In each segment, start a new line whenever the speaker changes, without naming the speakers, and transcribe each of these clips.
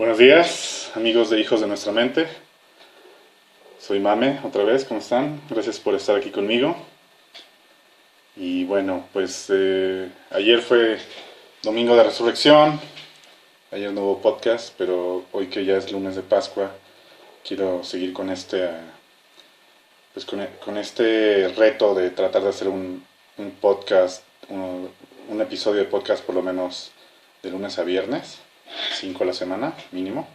Buenos días, amigos de Hijos de Nuestra Mente. Soy Mame, otra vez, ¿cómo están? Gracias por estar aquí conmigo. Y bueno, pues ayer fue Domingo de Resurrección. Ayer no hubo podcast, pero hoy que ya es lunes de Pascua, quiero seguir con con este reto de tratar de hacer un podcast, un episodio de podcast por lo menos de lunes a viernes, 5 a la semana mínimo.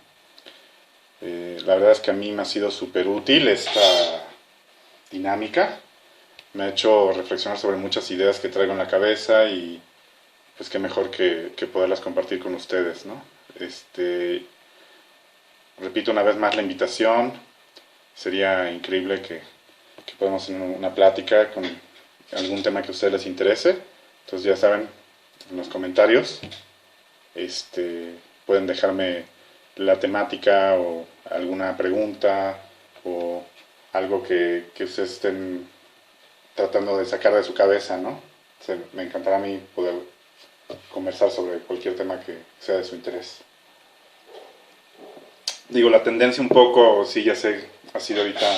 La verdad es que a mí me ha sido súper útil esta dinámica. Me ha hecho reflexionar sobre muchas ideas que traigo en la cabeza y pues qué mejor que poderlas compartir con ustedes, ¿no? Repito una vez más la invitación. Sería increíble que podamos hacer una plática con algún tema que a ustedes les interese. Entonces ya saben, en los comentarios pueden dejarme la temática o alguna pregunta o algo que ustedes estén tratando de sacar de su cabeza, ¿no? O sea, me encantará a mí poder conversar sobre cualquier tema que sea de su interés. Digo, la tendencia un poco, sí, ya sé, ha sido ahorita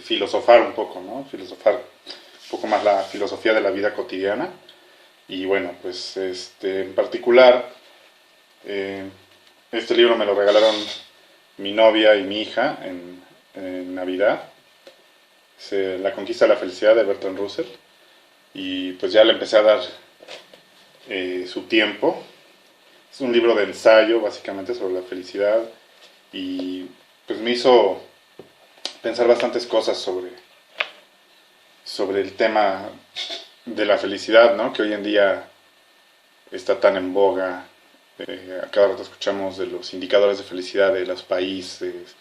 filosofar un poco, ¿no? Filosofar un poco más la filosofía de la vida cotidiana. Y bueno, pues en particular, eh, este libro me lo regalaron mi novia y mi hija en Navidad. Es La conquista de la felicidad de Bertrand Russell. Y pues ya le empecé a dar su tiempo. Es un libro de ensayo básicamente sobre la felicidad y pues me hizo pensar bastantes cosas sobre el tema de la felicidad, ¿no? Que hoy en día está tan en boga. A cada rato escuchamos de los indicadores de felicidad de los países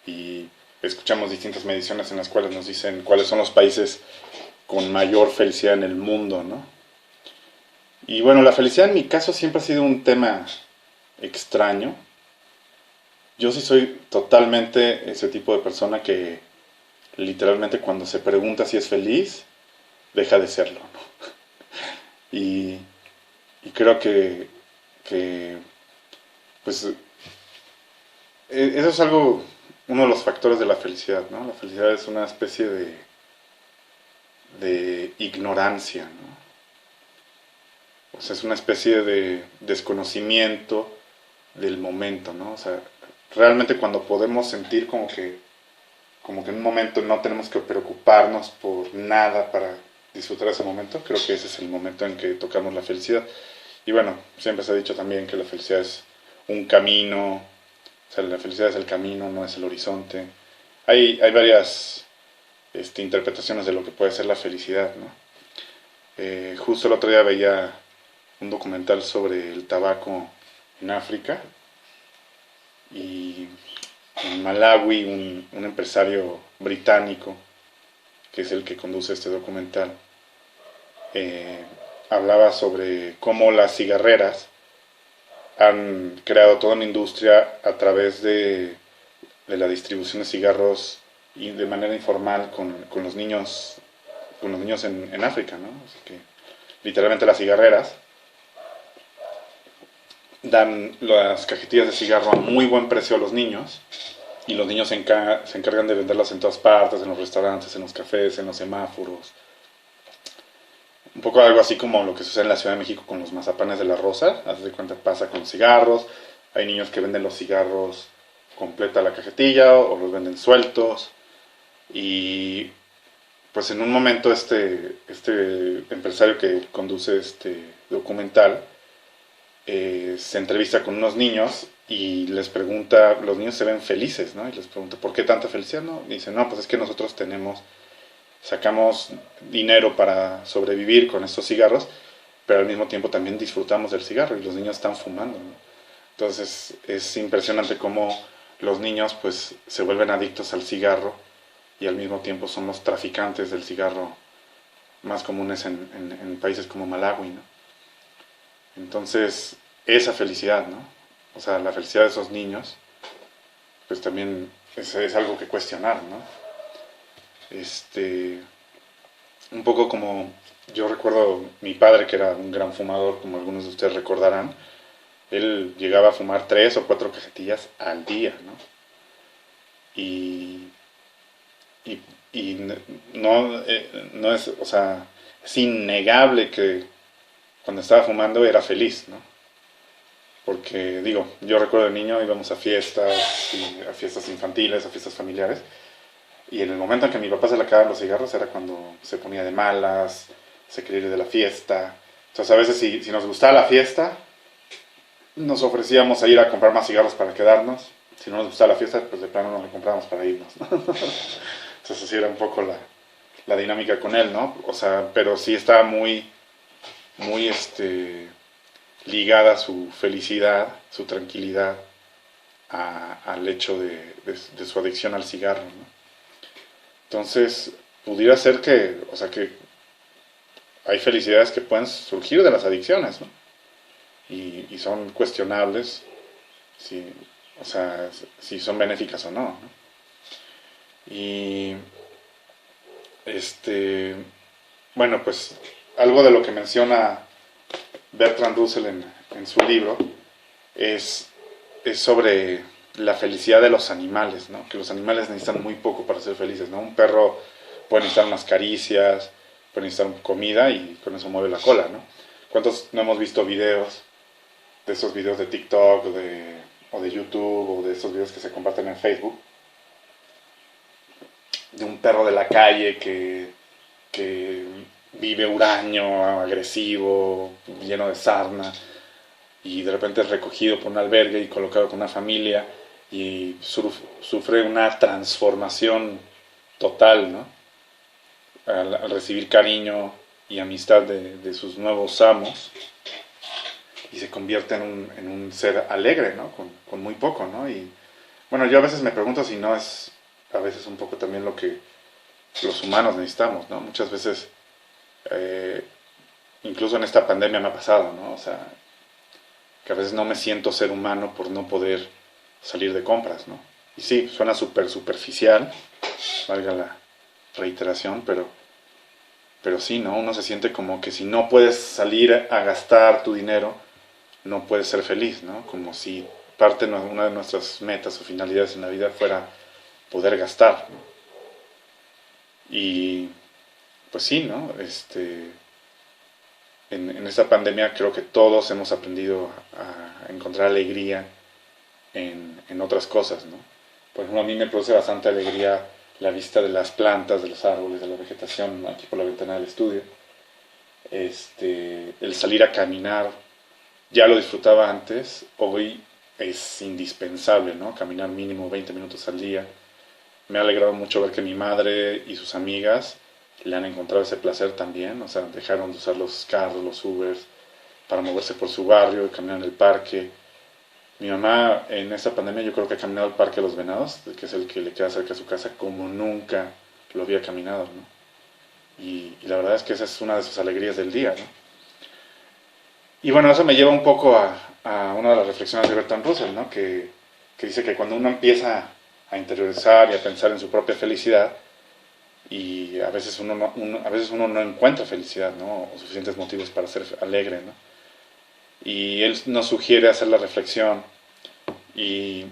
y escuchamos distintas mediciones en las cuales nos dicen cuáles son los países con mayor felicidad en el mundo, ¿no? Y bueno, la felicidad en mi caso siempre ha sido un tema extraño. Yo sí soy totalmente ese tipo de persona que literalmente cuando se pregunta si es feliz, deja de serlo, ¿no? Y, y creo que pues eso es algo, uno de los factores de la felicidad, ¿no? La felicidad es una especie de ignorancia, ¿no? O sea, es una especie de desconocimiento del momento, ¿no? O sea, realmente cuando podemos sentir como que en un momento no tenemos que preocuparnos por nada para disfrutar ese momento, creo que ese es el momento en que tocamos la felicidad. Y bueno, siempre se ha dicho también que la felicidad es un camino, o sea, la felicidad es el camino, no es el horizonte. Hay varias interpretaciones de lo que puede ser la felicidad, ¿no? Justo el otro día veía un documental sobre el tabaco en África y en Malawi un empresario británico, que es el que conduce este documental, eh, hablaba sobre cómo las cigarreras han creado toda una industria a través de la distribución de cigarros y de manera informal con los niños en África, ¿no? Así que literalmente las cigarreras dan las cajetillas de cigarro a muy buen precio a los niños y los niños se encargan de venderlas en todas partes, en los restaurantes, en los cafés, en los semáforos. Un poco algo así como lo que sucede en la Ciudad de México con los mazapanes de la Rosa. Haz de cuenta, pasa con los cigarros. Hay niños que venden los cigarros completa la cajetilla o los venden sueltos. Y pues en un momento este empresario que conduce este documental se entrevista con unos niños y les pregunta, los niños se ven felices, ¿no? Y les pregunta, ¿por qué tanta felicidad? ¿No? Y dicen, no, pues es que nosotros sacamos dinero para sobrevivir con estos cigarros, pero al mismo tiempo también disfrutamos del cigarro y los niños están fumando, ¿no? Entonces es impresionante cómo los niños pues se vuelven adictos al cigarro y al mismo tiempo son los traficantes del cigarro más comunes en países como Malawi, ¿no? Entonces, esa felicidad, ¿no? O sea, la felicidad de esos niños, pues también es algo que cuestionar, ¿no? Este, un poco como yo recuerdo mi padre, que era un gran fumador, como algunos de ustedes recordarán, Él llegaba a fumar 3 o 4 cajetillas al día, ¿no? Y, y, y no, no es, o sea, es innegable que cuando estaba fumando era feliz, ¿no? Porque, digo, yo recuerdo de niño íbamos a fiestas infantiles, a fiestas familiares, y en el momento en que mi papá se le acababan los cigarros era cuando se ponía de malas, se quería ir de la fiesta. Entonces a veces si nos gustaba la fiesta, nos ofrecíamos a ir a comprar más cigarros para quedarnos. Si no nos gustaba la fiesta, pues de plano no le comprábamos para irnos, ¿no? Entonces así era un poco la dinámica con él, ¿no? O sea, pero sí estaba muy ligada su felicidad, su tranquilidad al hecho de su adicción al cigarro, ¿no? Entonces, pudiera ser que, o sea, que hay felicidades que pueden surgir de las adicciones, ¿no? Y son cuestionables si, o sea, si son benéficas o no, ¿no? Y, este, bueno, pues algo de lo que menciona Bertrand Russell en su libro es, es sobre la felicidad de los animales, ¿no? Que los animales necesitan muy poco para ser felices, ¿no? Un perro puede necesitar unas caricias, puede necesitar comida y con eso mueve la cola, ¿no? ¿Cuántos no hemos visto videos de esos videos de TikTok o de YouTube o de esos videos que se comparten en Facebook de un perro de la calle que vive huraño, agresivo, lleno de sarna, y de repente es recogido por un albergue y colocado con una familia y sufre una transformación total, ¿no? Al recibir cariño y amistad de sus nuevos amos y se convierte en un ser alegre, ¿no? Con muy poco, ¿no? Y bueno, yo a veces me pregunto si no es a veces un poco también lo que los humanos necesitamos, ¿no? Muchas veces, eh, incluso en esta pandemia me ha pasado, ¿no? O sea, que a veces no me siento ser humano por no poder salir de compras, ¿no? Y sí, suena súper superficial, valga la reiteración, pero sí, ¿no? Uno se siente como que si no puedes salir a gastar tu dinero, no puedes ser feliz, ¿no? Como si una de nuestras metas o finalidades en la vida fuera poder gastar, ¿no? Y pues sí, ¿no? En esta pandemia creo que todos hemos aprendido a encontrar alegría en otras cosas, ¿no? Por ejemplo, a mí me produce bastante alegría la vista de las plantas, de los árboles, de la vegetación, ¿no? Aquí por la ventana del estudio. El salir a caminar, ya lo disfrutaba antes, hoy es indispensable, ¿no? Caminar mínimo 20 minutos al día. Me ha alegrado mucho ver que mi madre y sus amigas le han encontrado ese placer también, o sea, dejaron de usar los carros, los Ubers, para moverse por su barrio, caminar en el parque. Mi mamá en esta pandemia yo creo que ha caminado al Parque de los Venados, que es el que le queda cerca de su casa, como nunca lo había caminado, ¿no? Y la verdad es que esa es una de sus alegrías del día, ¿no? Y bueno, eso me lleva un poco a una de las reflexiones de Bertrand Russell, ¿no? Que dice que cuando uno empieza a interiorizar y a pensar en su propia felicidad, y a veces uno no encuentra felicidad, ¿no? O suficientes motivos para ser alegre, ¿no? Y él nos sugiere hacer la reflexión y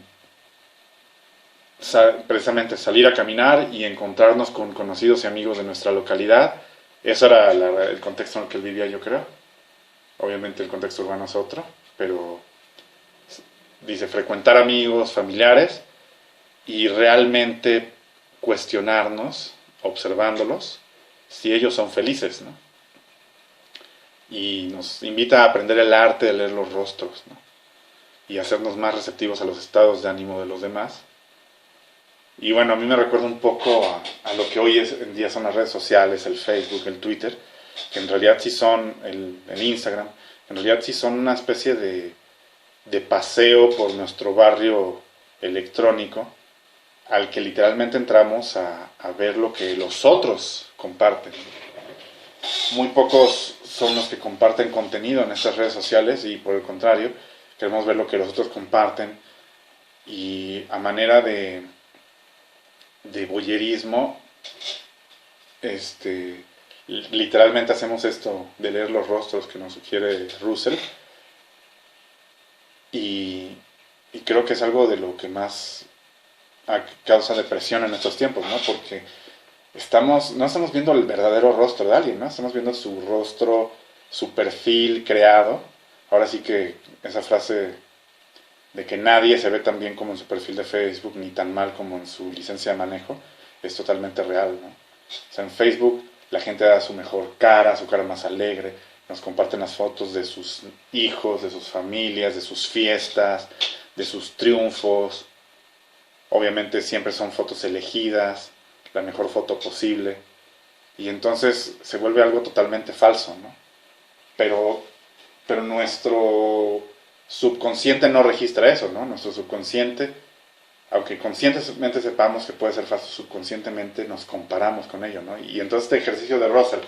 precisamente salir a caminar y encontrarnos con conocidos y amigos de nuestra localidad. Ese era el contexto en el que él vivía, yo creo. Obviamente el contexto urbano es otro, pero dice frecuentar amigos, familiares y realmente cuestionarnos, observándolos, si ellos son felices, ¿no? Y nos invita a aprender el arte de leer los rostros, ¿no? Y hacernos más receptivos a los estados de ánimo de los demás. Y bueno, a mí me recuerda un poco a lo que hoy en día son las redes sociales, el Facebook, el Twitter, que en realidad sí son, el Instagram, en realidad sí son una especie de paseo por nuestro barrio electrónico, al que literalmente entramos a ver lo que los otros comparten. Muy pocos son los que comparten contenido en estas redes sociales y por el contrario, queremos ver lo que los otros comparten y a manera de voyerismo, literalmente hacemos esto de leer los rostros que nos sugiere Russell Y, y creo que es algo de lo que más causa depresión en estos tiempos, ¿no? Porque no estamos viendo el verdadero rostro de alguien, ¿no? Estamos viendo su rostro, su perfil creado. Ahora sí que esa frase de que nadie se ve tan bien como en su perfil de Facebook, ni tan mal como en su licencia de manejo, es totalmente real, ¿no? O sea, en Facebook la gente da su mejor cara, su cara más alegre, nos comparten las fotos de sus hijos, de sus familias, de sus fiestas, de sus triunfos. Obviamente siempre son fotos elegidas, la mejor foto posible, y entonces se vuelve algo totalmente falso, ¿no? Pero, pero nuestro subconsciente no registra eso, ¿no? Nuestro subconsciente, aunque conscientemente sepamos que puede ser falso, subconscientemente nos comparamos con ello, ¿no? Y entonces este ejercicio de Russell,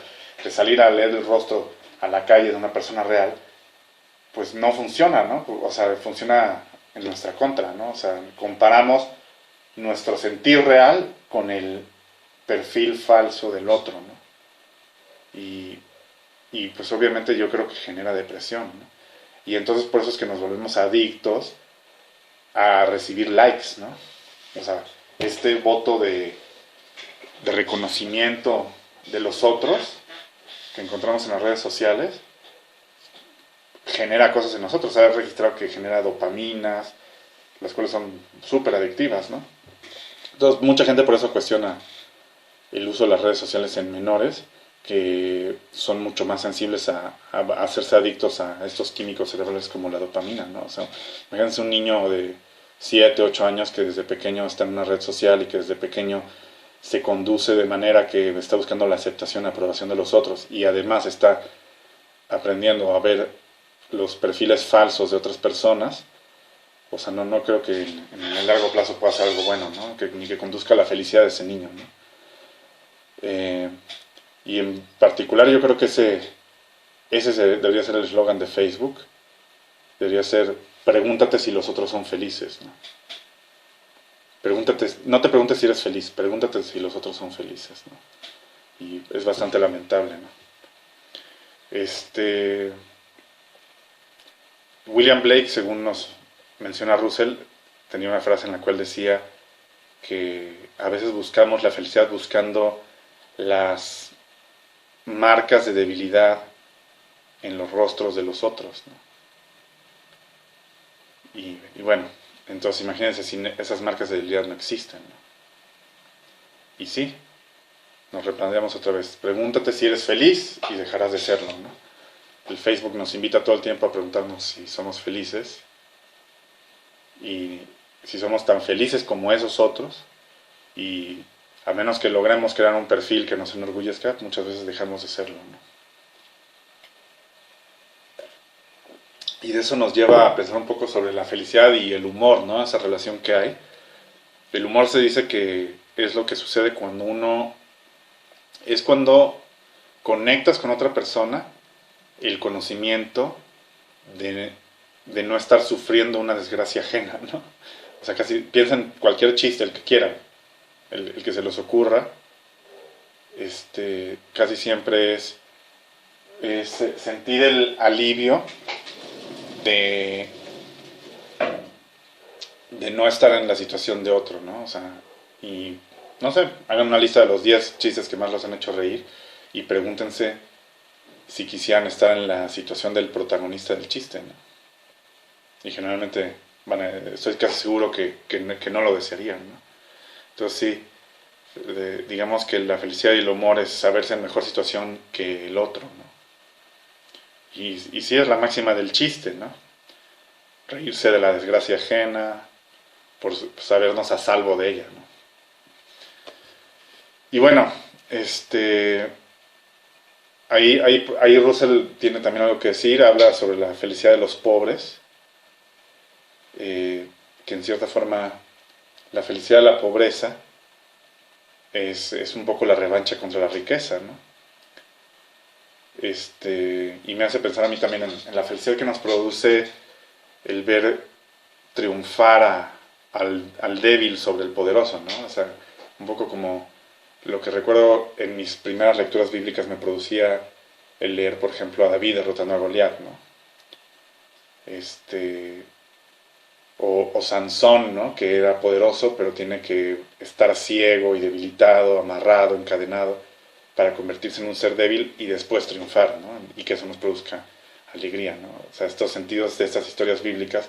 de salir a leer el rostro a la calle de una persona real, pues no funciona, ¿no? O sea, funciona en nuestra contra, ¿no? O sea, comparamos nuestro sentir real con el perfil falso del otro, ¿no? Y, y pues obviamente yo creo que genera depresión, ¿no? Y entonces por eso es que nos volvemos adictos a recibir likes, ¿no? O sea, este voto de reconocimiento de los otros que encontramos en las redes sociales genera cosas en nosotros. Se ha registrado que genera dopaminas, las cuales son súper adictivas, ¿no? Entonces mucha gente por eso cuestiona el uso de las redes sociales en menores, que son mucho más sensibles a hacerse adictos a estos químicos cerebrales como la dopamina, ¿no? O sea, imagínense un niño de 7 8 años que desde pequeño está en una red social y que desde pequeño se conduce de manera que está buscando la aceptación y aprobación de los otros, y además está aprendiendo a ver los perfiles falsos de otras personas. O sea, no creo que en el largo plazo pueda ser algo bueno, ¿no? Ni que conduzca a la felicidad de ese niño, ¿no? Eh, y en particular yo creo que ese debería ser el eslogan de Facebook. Debería ser, pregúntate si los otros son felices, ¿no? Pregúntate, no te preguntes si eres feliz, pregúntate si los otros son felices, ¿no? Y es bastante lamentable, ¿no? William Blake, según nos menciona Russell, tenía una frase en la cual decía que a veces buscamos la felicidad buscando las marcas de debilidad en los rostros de los otros, ¿no? Y bueno, entonces imagínense si esas marcas de debilidad no existen, ¿no? Y sí, nos replanteamos otra vez. Pregúntate si eres feliz y dejarás de serlo, ¿no? El Facebook nos invita todo el tiempo a preguntarnos si somos felices, y si somos tan felices como esos otros, y a menos que logremos crear un perfil que nos enorgullezca, muchas veces dejamos de serlo, ¿no? Y de eso nos lleva a pensar un poco sobre la felicidad y el humor, ¿no? Esa relación que hay. El humor se dice que es lo que sucede cuando conectas con otra persona el conocimiento de, de no estar sufriendo una desgracia ajena, ¿no? O sea, casi piensan cualquier chiste, el que quieran, el que se les ocurra, casi siempre es sentir el alivio de, de no estar en la situación de otro, ¿no? O sea, y no sé, hagan una lista de los 10 chistes que más los han hecho reír y pregúntense si quisieran estar en la situación del protagonista del chiste, ¿no? Y generalmente estoy casi seguro que no lo desearían, ¿no? Entonces sí, digamos que la felicidad y el humor es saberse en mejor situación que el otro, ¿no? Y sí es la máxima del chiste, ¿no? Reírse de la desgracia ajena por sabernos a salvo de ella, ¿no? Y bueno, ahí Russell tiene también algo que decir, habla sobre la felicidad de los pobres, que en cierta forma la felicidad de la pobreza es un poco la revancha contra la riqueza, ¿no? Y me hace pensar a mí también en la felicidad que nos produce el ver triunfar al débil sobre el poderoso, ¿no? O sea, un poco como lo que recuerdo en mis primeras lecturas bíblicas me producía el leer, por ejemplo, a David derrotando a Goliat, ¿no? o Sansón, ¿no? Que era poderoso, pero tiene que estar ciego y debilitado, amarrado, encadenado, para convertirse en un ser débil y después triunfar, ¿no? Y que eso nos produzca alegría, ¿no? O sea, estos sentidos de estas historias bíblicas,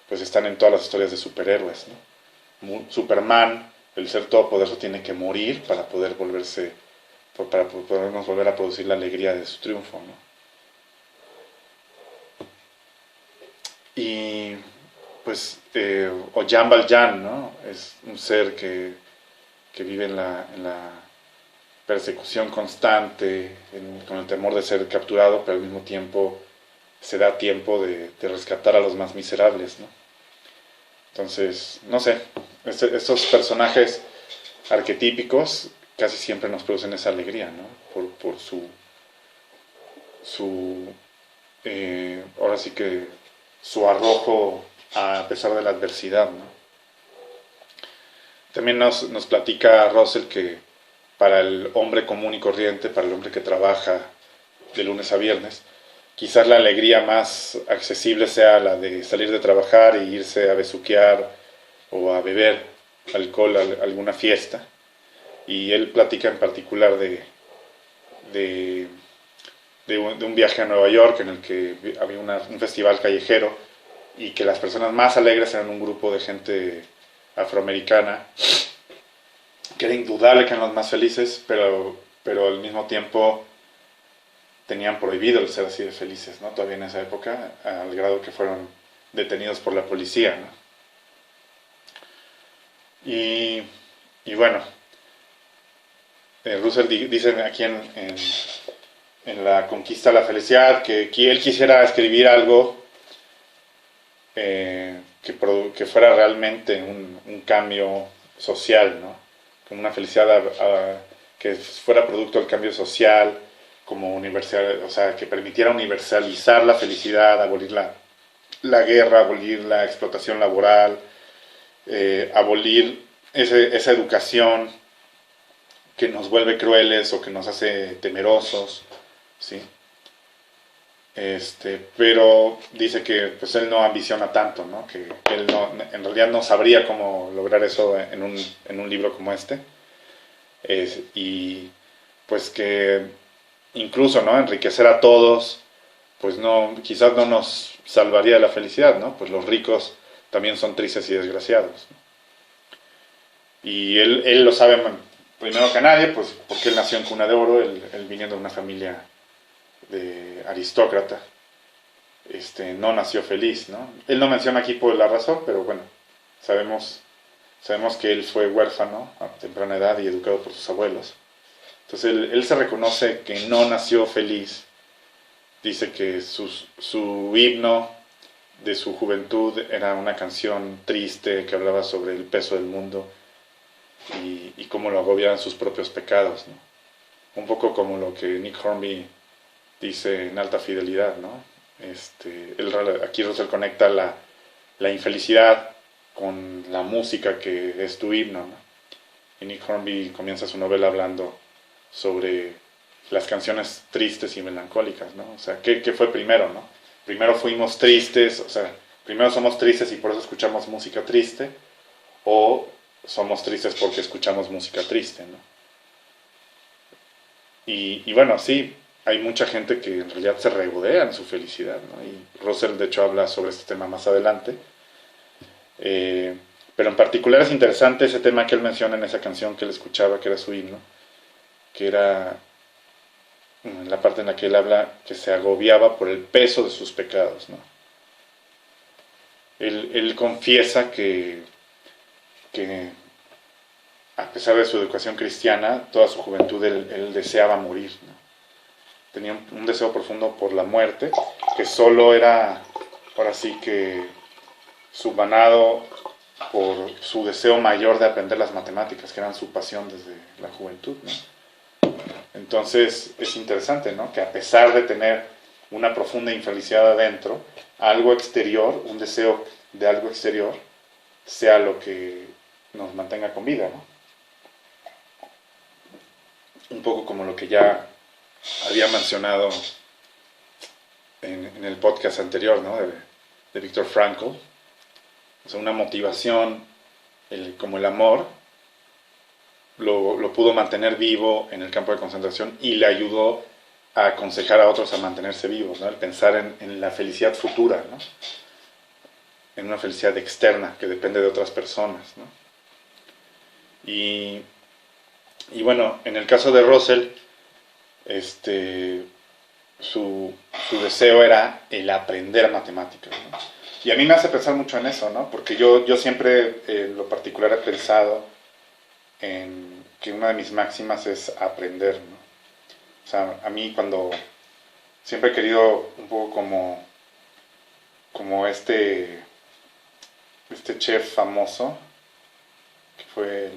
pues están en todas las historias de superhéroes, ¿no? Superman, el ser todopoderoso, tiene que morir para poder volverse, para podernos volver a producir la alegría de su triunfo, ¿no? Y pues, o Jan Valjean, ¿no? Es un ser que vive en la persecución constante, con el temor de ser capturado, pero al mismo tiempo se da tiempo de rescatar a los más miserables, ¿no? Entonces, no sé, estos personajes arquetípicos casi siempre nos producen esa alegría, ¿no? Por su ahora sí que su arrojo a pesar de la adversidad, ¿no? También nos platica Russell que para el hombre común y corriente, para el hombre que trabaja de lunes a viernes, quizás la alegría más accesible sea la de salir de trabajar e irse a besuquear o a beber alcohol a alguna fiesta. Y él platica en particular de, de un viaje a Nueva York en el que había un festival callejero y que las personas más alegres eran un grupo de gente afroamericana, que era indudable que eran los más felices, pero al mismo tiempo tenían prohibido el ser así de felices, ¿no? Todavía en esa época, al grado que fueron detenidos por la policía, ¿no? Y, y bueno, Russell dice aquí en La Conquista de la Felicidad que él quisiera escribir algo que fuera realmente un cambio social, ¿no? Como una felicidad que fuera producto del cambio social, como universal, o sea, que permitiera universalizar la felicidad, abolir la guerra, abolir la explotación laboral, abolir esa educación que nos vuelve crueles o que nos hace temerosos, ¿sí? Pero dice que pues él no ambiciona tanto, ¿no? Que él no, en realidad no sabría cómo lograr eso en un libro como este. Y pues que incluso, ¿no? Enriquecer a todos, pues no, quizás no nos salvaría de la felicidad, ¿no? Pues los ricos también son tristes y desgraciados, ¿no? Y él lo sabe primero que nadie, pues porque él nació en cuna de oro, él viniendo de una familia de aristócrata, no nació feliz, ¿no? Él no menciona aquí por la razón, pero bueno, sabemos, sabemos que él fue huérfano a temprana edad y educado por sus abuelos. Entonces él se reconoce que no nació feliz. Dice que su himno de su juventud era una canción triste que hablaba sobre el peso del mundo y cómo lo agobiaban sus propios pecados, ¿no? Un poco como lo que Nick Hornby dice en Alta Fidelidad, ¿no? Aquí Russell conecta la infelicidad con la música que es tu himno, ¿no? Y Nick Hornby comienza su novela hablando sobre las canciones tristes y melancólicas, ¿no? O sea, ¿qué fue primero, no? Primero fuimos tristes, o sea, primero somos tristes y por eso escuchamos música triste, o somos tristes porque escuchamos música triste, ¿no? Y bueno, sí, hay mucha gente que en realidad se regodea en su felicidad, ¿no? Y Russell, de hecho, habla sobre este tema más adelante. Pero en particular es interesante ese tema que él menciona en esa canción que él escuchaba, que era su himno, que era la parte en la que él habla que se agobiaba por el peso de sus pecados, ¿no? Él confiesa que a pesar de su educación cristiana, toda su juventud él deseaba morir, ¿no? Tenía un deseo profundo por la muerte, que solo era, ahora sí que, submanado por su deseo mayor de aprender las matemáticas, que eran su pasión desde la juventud, ¿no? Entonces es interesante, ¿no? Que a pesar de tener una profunda infelicidad adentro, algo exterior, un deseo de algo exterior, sea lo que nos mantenga con vida, ¿no? Un poco como lo que ya había mencionado en el podcast anterior, ¿no? De Viktor Frankl, O sea, una motivación, como el amor, lo pudo mantener vivo en el campo de concentración y le ayudó a aconsejar a otros a mantenerse vivos, ¿no? El pensar en la felicidad futura, ¿no? En una felicidad externa que depende de otras personas, ¿no? Y, y bueno, en el caso de Russell, este, su deseo era el aprender matemáticas, ¿no? Y a mí me hace pensar mucho en eso, ¿no? Porque yo siempre, en lo particular, he pensado en que una de mis máximas es aprender, ¿no? O sea, a mí cuando siempre he querido un poco como este chef famoso, que fue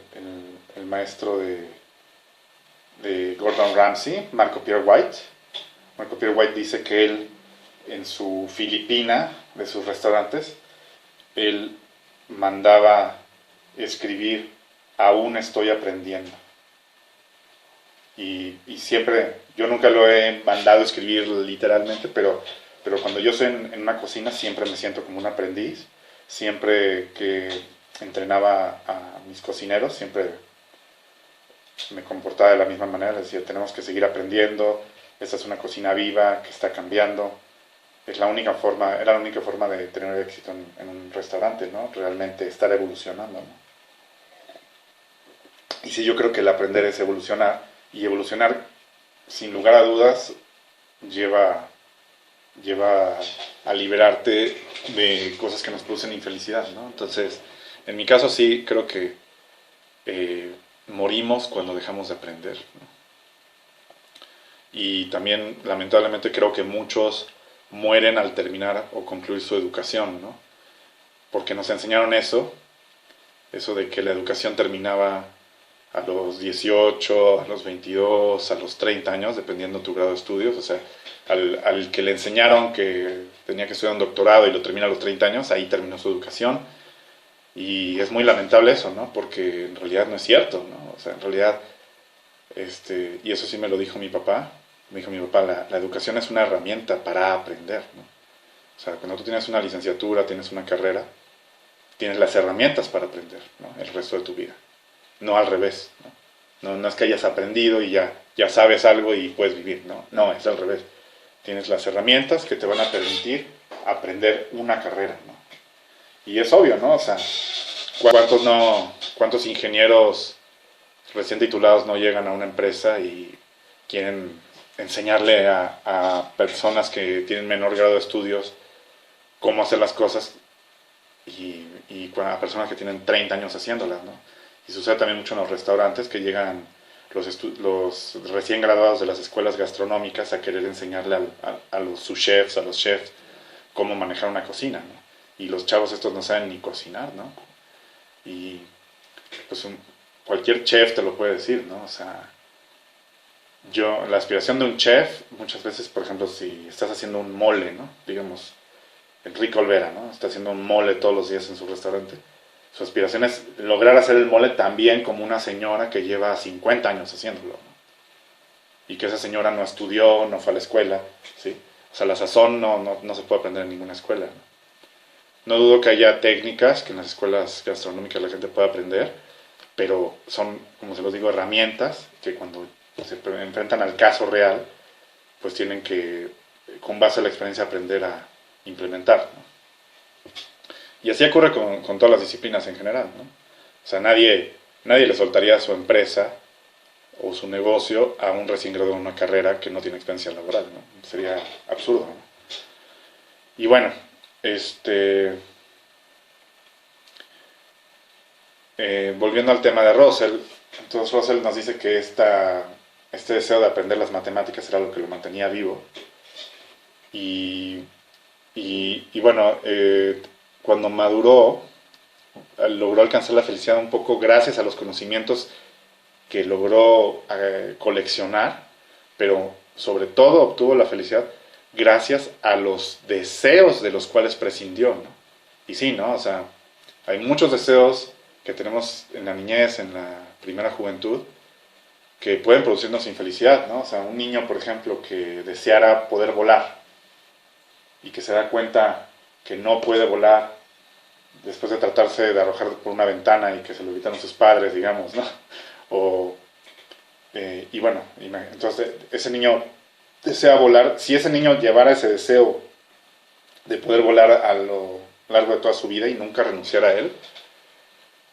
el maestro de Gordon Ramsay, Marco Pierre White. Marco Pierre White dice que él, en su Filipina, de sus restaurantes, él mandaba escribir, aún estoy aprendiendo. Y siempre, yo nunca lo he mandado escribir literalmente, pero cuando yo estoy en una cocina siempre me siento como un aprendiz. Siempre que entrenaba a mis cocineros, siempre me comportaba de la misma manera. Les decía, tenemos que seguir aprendiendo, esta es una cocina viva que está cambiando. Era la única forma de tener éxito en un restaurante, ¿no? Realmente estar evolucionando, ¿no? Y sí, yo creo que el aprender es evolucionar, y evolucionar, sin lugar a dudas, lleva a liberarte de cosas que nos producen infelicidad, ¿no? Entonces, en mi caso sí, creo que morimos cuando dejamos de aprender, ¿no? Y también, lamentablemente, creo que muchos mueren al terminar o concluir su educación, ¿no? Porque nos enseñaron eso de que la educación terminaba a los 18, a los 22, a los 30 años, dependiendo de tu grado de estudios. O sea, al que le enseñaron que tenía que estudiar un doctorado y lo termina a los 30 años, ahí terminó su educación. Y es muy lamentable eso, ¿no? Porque en realidad no es cierto, ¿no? O sea, en realidad, y eso sí me lo dijo mi papá. Me dijo mi papá, la educación es una herramienta para aprender, ¿no? O sea, cuando tú tienes una licenciatura, tienes una carrera, tienes las herramientas para aprender, ¿no? El resto de tu vida. No al revés, ¿no? No es que hayas aprendido y ya sabes algo y puedes vivir, ¿no? No, es al revés. Tienes las herramientas que te van a permitir aprender una carrera, ¿no? Y es obvio, ¿no? O sea, ¿cuántos ingenieros recién titulados no llegan a una empresa y quieren enseñarle a personas que tienen menor grado de estudios cómo hacer las cosas y a personas que tienen 30 años haciéndolas, ¿no? Y sucede también mucho en los restaurantes, que llegan los recién graduados de las escuelas gastronómicas a querer enseñarle a los subchefs, a los chefs, cómo manejar una cocina, ¿no? Y los chavos estos no saben ni cocinar, ¿no? Y pues cualquier chef te lo puede decir, ¿no? O sea, la aspiración de un chef, muchas veces, por ejemplo, si estás haciendo un mole, ¿no? Digamos, Enrique Olvera, ¿no? Está haciendo un mole todos los días en su restaurante. Su aspiración es lograr hacer el mole tan bien como una señora que lleva 50 años haciéndolo, ¿no? Y que esa señora no estudió, no fue a la escuela, ¿sí? O sea, la sazón no se puede aprender en ninguna escuela, ¿no? No dudo que haya técnicas que en las escuelas gastronómicas la gente pueda aprender, pero son, como se los digo, herramientas que cuando se enfrentan al caso real, pues tienen que, con base a la experiencia, aprender a implementar, ¿no? Y así ocurre con todas las disciplinas en general, ¿no? O sea, nadie le soltaría su empresa o su negocio a un recién graduado en una carrera que no tiene experiencia laboral, ¿no? Sería absurdo, ¿no? Y bueno, volviendo al tema de Russell, entonces Russell nos dice que este deseo de aprender las matemáticas era lo que lo mantenía vivo. Y bueno, cuando maduró, logró alcanzar la felicidad un poco gracias a los conocimientos que logró coleccionar, pero sobre todo obtuvo la felicidad gracias a los deseos de los cuales prescindió, ¿no? Y sí, ¿no? O sea, hay muchos deseos que tenemos en la niñez, en la primera juventud, que pueden producirnos infelicidad, ¿no? O sea, un niño, por ejemplo, que deseara poder volar y que se da cuenta que no puede volar después de tratarse de arrojar por una ventana y que se lo evitaron sus padres, digamos, ¿no? O, y bueno, entonces ese niño desea volar. Si ese niño llevara ese deseo de poder volar a lo largo de toda su vida y nunca renunciar a él,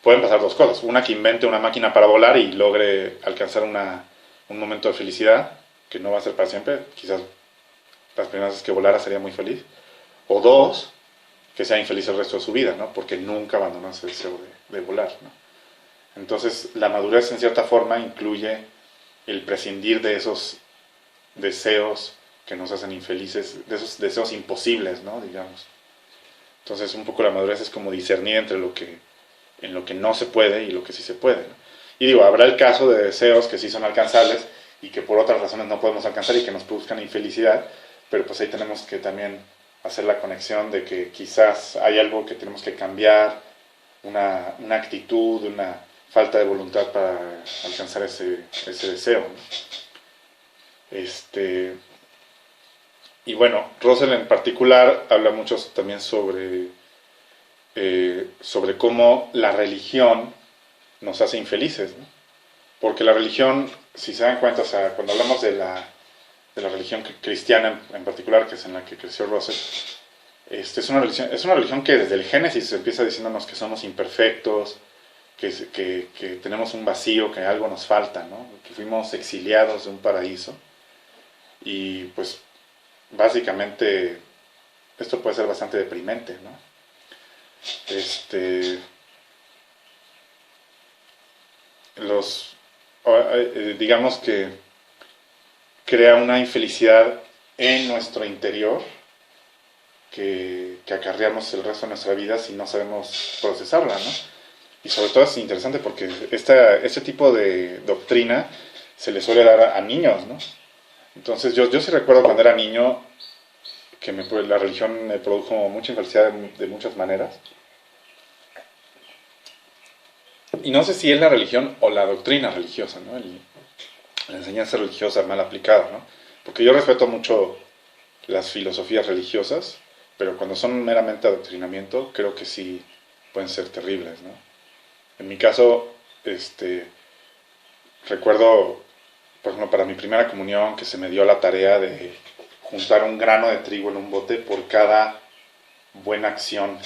pueden pasar dos cosas. Una, que invente una máquina para volar y logre alcanzar un momento de felicidad, que no va a ser para siempre. Quizás las primeras veces que volara sería muy feliz. O dos, que sea infeliz el resto de su vida, ¿no? Porque nunca abandonó ese deseo de volar, ¿no? Entonces, la madurez en cierta forma incluye el prescindir de esos deseos que nos hacen infelices, de esos deseos imposibles, ¿no? Digamos. Entonces, un poco la madurez es como discernir entre en lo que no se puede y lo que sí se puede, ¿no? Y digo, habrá el caso de deseos que sí son alcanzables y que por otras razones no podemos alcanzar y que nos produzcan infelicidad, pero pues ahí tenemos que también hacer la conexión de que quizás hay algo que tenemos que cambiar, una actitud, una falta de voluntad para alcanzar ese deseo, ¿no? Y bueno, Russell en particular habla mucho también sobre cómo la religión nos hace infelices, ¿no? Porque la religión, si se dan cuenta, o sea, cuando hablamos de la religión cristiana en particular, que es en la que creció Russell, es una religión que desde el Génesis empieza diciéndonos que somos imperfectos, que tenemos un vacío, que algo nos falta, ¿no? Que fuimos exiliados de un paraíso. Y pues básicamente esto puede ser bastante deprimente, ¿no? Este, los, digamos que crea una infelicidad en nuestro interior que acarreamos el resto de nuestra vida si no sabemos procesarla, ¿no? Y sobre todo es interesante porque este tipo de doctrina se le suele dar a niños, ¿no? Entonces yo sí recuerdo cuando era niño que la religión me produjo mucha infelicidad de muchas maneras. Y no sé si es la religión o la doctrina religiosa, ¿no? La enseñanza religiosa mal aplicada, ¿no? Porque yo respeto mucho las filosofías religiosas, pero cuando son meramente adoctrinamiento, creo que sí pueden ser terribles, ¿no? En mi caso, recuerdo, por ejemplo, para mi primera comunión, que se me dio la tarea de juntar un grano de trigo en un bote por cada buena acción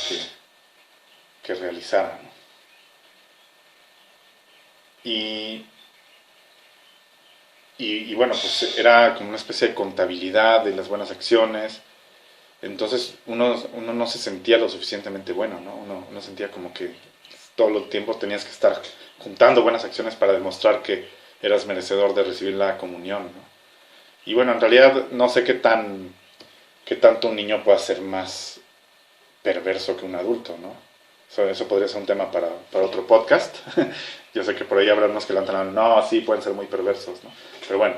que realizara, ¿no? Y bueno, pues era como una especie de contabilidad de las buenas acciones. Entonces uno no se sentía lo suficientemente bueno, ¿no? Uno sentía como que todo el tiempo tenías que estar juntando buenas acciones para demostrar que eras merecedor de recibir la comunión, ¿no? Y bueno, en realidad no sé qué tanto un niño puede ser más perverso que un adulto, ¿no? Eso podría ser un tema para otro podcast. Yo sé que por ahí habrá unos que levantan la mano, no, sí, pueden ser muy perversos, ¿no? Pero bueno,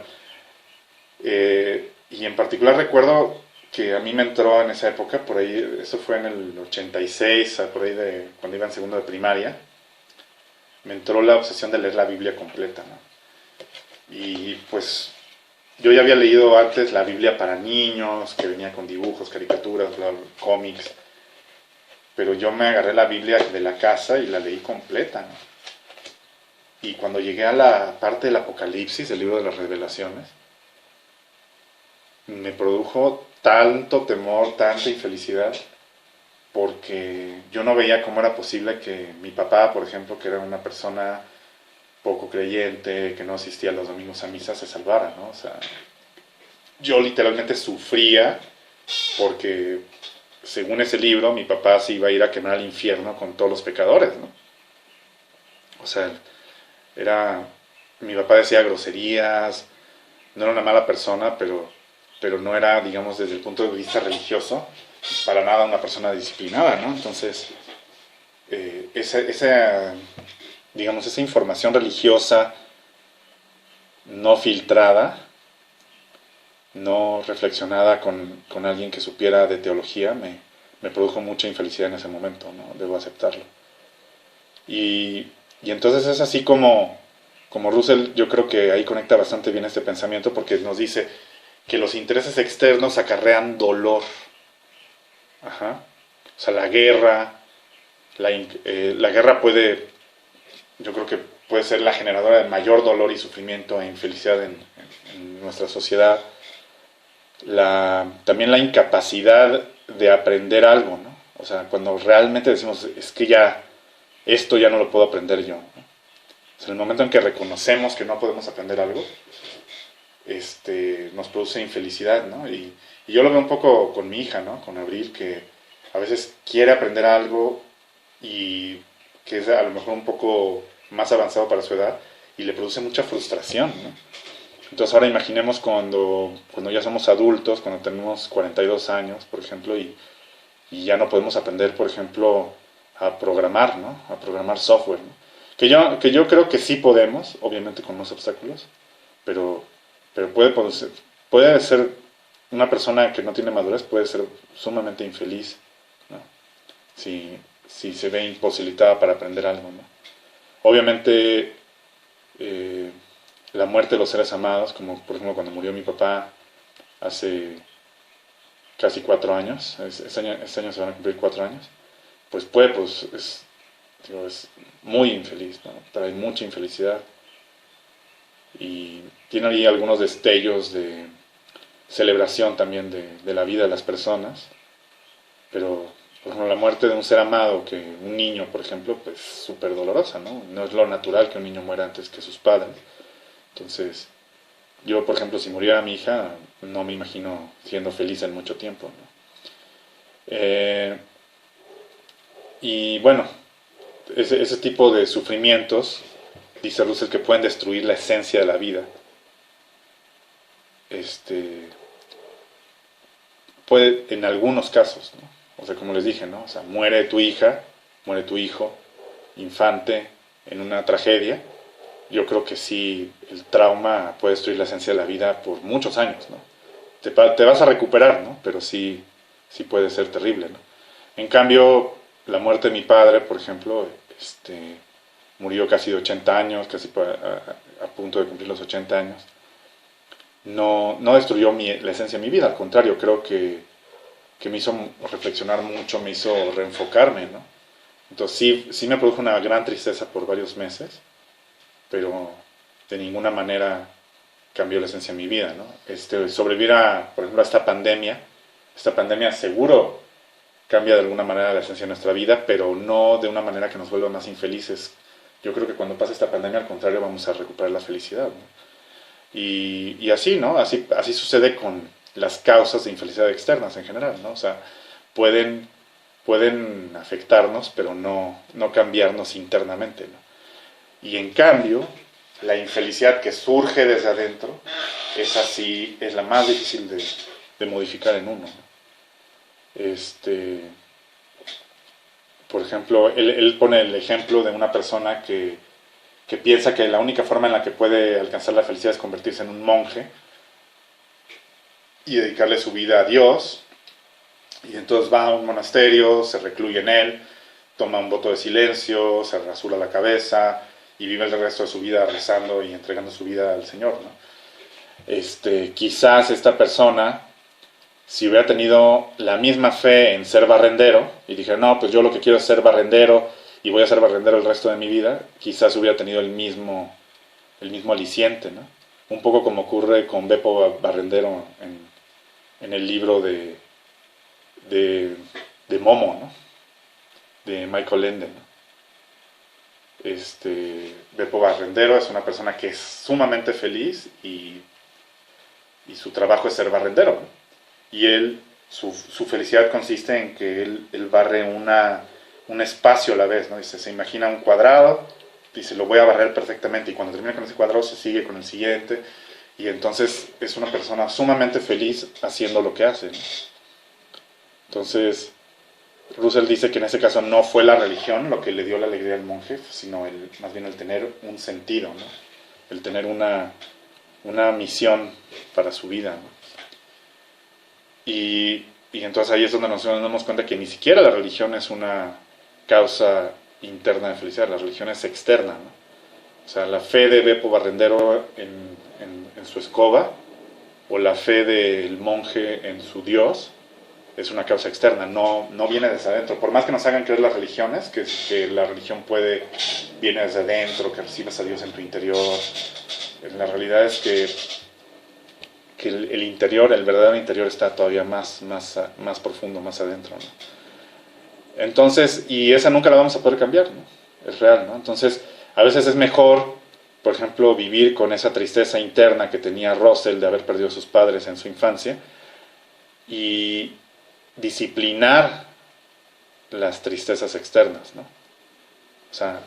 y en particular recuerdo que a mí me entró en esa época, por ahí, eso fue en el 86, por ahí de cuando iba en segundo de primaria, me entró la obsesión de leer la Biblia completa, ¿no? Y pues yo ya había leído antes la Biblia para niños, que venía con dibujos, caricaturas, cómics, pero yo me agarré la Biblia de la casa y la leí completa, ¿no? Y cuando llegué a la parte del Apocalipsis, el libro de las revelaciones, me produjo tanto temor, tanta infelicidad, porque yo no veía cómo era posible que mi papá, por ejemplo, que era una persona poco creyente, que no asistía los domingos a misa, se salvara, ¿no? O sea, yo literalmente sufría porque, según ese libro, mi papá se iba a ir a quemar al infierno con todos los pecadores, ¿no? O sea, mi papá decía groserías, no era una mala persona, pero no era, digamos, desde el punto de vista religioso, para nada una persona disciplinada, ¿no? Entonces, digamos, esa información religiosa no filtrada, no reflexionada con alguien que supiera de teología, me produjo mucha infelicidad en ese momento, ¿no? Debo aceptarlo. Y entonces es así como Russell, yo creo que ahí conecta bastante bien este pensamiento, porque nos dice que los intereses externos acarrean dolor. Ajá. O sea, la guerra, La guerra puede, yo creo que puede ser la generadora de mayor dolor y sufrimiento e infelicidad en nuestra sociedad. También la incapacidad de aprender algo, ¿no? O sea, cuando realmente decimos, es que ya, esto ya no lo puedo aprender yo, ¿no? O sea, el momento en que reconocemos que no podemos aprender algo, nos produce infelicidad, ¿no? Y yo lo veo un poco con mi hija, ¿no? Con Abril, que a veces quiere aprender algo y que es a lo mejor un poco más avanzado para su edad y le produce mucha frustración, ¿no? Entonces ahora imaginemos cuando ya somos adultos, cuando tenemos 42 años, por ejemplo, y ya no podemos aprender, por ejemplo, a programar, ¿no? A programar software, ¿no? Que yo creo que sí podemos, obviamente con más obstáculos, pero, pero puede ser una persona que no tiene madurez, puede ser sumamente infeliz, ¿no? Si se ve imposibilitada para aprender algo, ¿no? Obviamente, eh, la muerte de los seres amados, como por ejemplo cuando murió mi papá hace casi 4 años, este año se van a cumplir 4 años, es muy infeliz, ¿no? Trae mucha infelicidad y tiene ahí algunos destellos de celebración también de la vida de las personas, pero por ejemplo la muerte de un ser amado, que un niño por ejemplo, pues súper dolorosa, ¿no? No es lo natural que un niño muera antes que sus padres. Entonces yo por ejemplo si muriera mi hija no me imagino siendo feliz en mucho tiempo, ¿no? Eh, y bueno, ese tipo de sufrimientos, dice Russell, que pueden destruir la esencia de la vida. Este, puede en algunos casos, ¿no? O sea, como les dije, ¿no? O sea, muere tu hija, muere tu hijo, infante, en una tragedia. Yo creo que sí, el trauma puede destruir la esencia de la vida por muchos años, ¿no? Te vas a recuperar, ¿no? Pero sí, sí puede ser terrible, ¿no? En cambio, la muerte de mi padre, por ejemplo, murió casi de 80 años, casi a punto de cumplir los 80 años. No destruyó la esencia de mi vida, al contrario, creo que me hizo reflexionar mucho, me hizo reenfocarme, ¿no? Entonces sí me produjo una gran tristeza por varios meses, pero de ninguna manera cambió la esencia de mi vida, ¿no? Sobrevivir por ejemplo, a esta pandemia seguro cambia de alguna manera la esencia de nuestra vida, pero no de una manera que nos vuelva más infelices. Yo creo que cuando pase esta pandemia, al contrario, vamos a recuperar la felicidad, ¿no? Y así, ¿no? Así sucede con las causas de infelicidad externas en general, ¿no? O sea, pueden, pueden afectarnos, pero no cambiarnos internamente, ¿no? Y en cambio, la infelicidad que surge desde adentro, es la más difícil de modificar en uno, ¿no? Por ejemplo, él pone el ejemplo de una persona que piensa que la única forma en la que puede alcanzar la felicidad es convertirse en un monje y dedicarle su vida a Dios. Y entonces va a un monasterio, se recluye en él, toma un voto de silencio, se rasura la cabeza y vive el resto de su vida rezando y entregando su vida al Señor, ¿no? Quizás esta persona, si hubiera tenido la misma fe en ser barrendero y dijera, no, pues yo lo que quiero es ser barrendero y voy a ser barrendero el resto de mi vida, quizás hubiera tenido el mismo aliciente, ¿no? Un poco como ocurre con Beppo Barrendero en el libro de, de Momo, ¿no? De Michael Ende, ¿no? Beppo Barrendero es una persona que es sumamente feliz y su trabajo es ser barrendero, ¿no? Y su felicidad consiste en que él barre un espacio a la vez, ¿no? Dice, se imagina un cuadrado, dice, lo voy a barrer perfectamente, y cuando termina con ese cuadrado se sigue con el siguiente, y entonces es una persona sumamente feliz haciendo lo que hace, ¿no? Entonces, Russell dice que en ese caso no fue la religión lo que le dio la alegría al monje, sino más bien el tener un sentido, ¿no? El tener una misión para su vida, ¿no? Y entonces ahí es donde nos damos cuenta que ni siquiera la religión es una causa interna de felicidad, la religión es externa, ¿no? O sea, la fe de Beppo Barrendero en su escoba, o la fe del monje en su Dios, es una causa externa, no viene desde adentro. Por más que nos hagan creer las religiones, que la religión viene desde adentro, que recibes a Dios en tu interior, la realidad es que el interior, el verdadero interior está todavía más profundo, más adentro, ¿no? Entonces, y esa nunca la vamos a poder cambiar, ¿no? Es real, ¿no? Entonces, a veces es mejor, por ejemplo, vivir con esa tristeza interna que tenía Russell de haber perdido a sus padres en su infancia y disciplinar las tristezas externas, ¿no? O sea,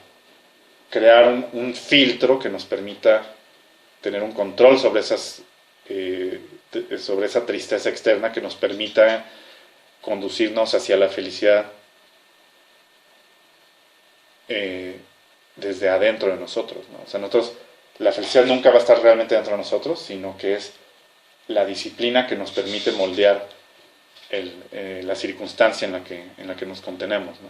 crear un filtro que nos permita tener un control sobre sobre esa tristeza externa, que nos permita conducirnos hacia la felicidad desde adentro de nosotros, ¿no? O sea, la felicidad nunca va a estar realmente dentro de nosotros, sino que es la disciplina que nos permite moldear la circunstancia en la que nos contenemos, ¿no?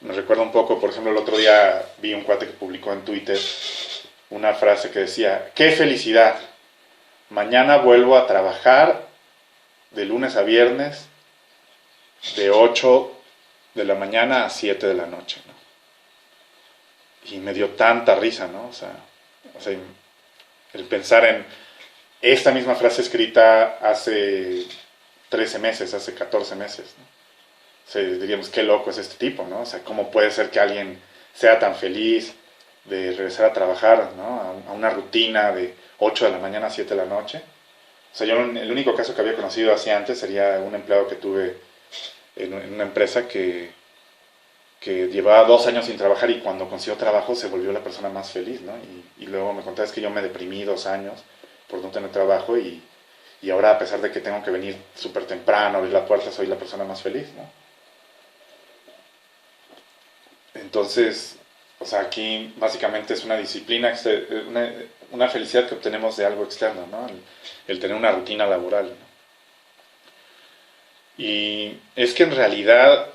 Me recuerda un poco, por ejemplo, el otro día vi un cuate que publicó en Twitter una frase que decía: ¡qué felicidad! Mañana vuelvo a trabajar de lunes a viernes de 8 de la mañana a 7 de la noche, ¿no? Y me dio tanta risa, ¿no? O sea, el pensar en esta misma frase escrita hace 13 meses, hace 14 meses, ¿no? O sea, diríamos, qué loco es este tipo, ¿no? O sea, ¿cómo puede ser que alguien sea tan feliz de regresar a trabajar, ¿no? A una rutina de 8 de la mañana a 7 de la noche? O sea, yo el único caso que había conocido así antes sería un empleado que tuve en una empresa que llevaba 2 años sin trabajar, y cuando consiguió trabajo se volvió la persona más feliz, ¿no? Y luego me contaba: es que yo me deprimí 2 años por no tener trabajo, y ahora, a pesar de que tengo que venir súper temprano, abrir la puerta, soy la persona más feliz, ¿no? Entonces, o sea, aquí básicamente es una disciplina, una felicidad que obtenemos de algo externo, ¿no? El tener una rutina laboral, ¿no? Y es que en realidad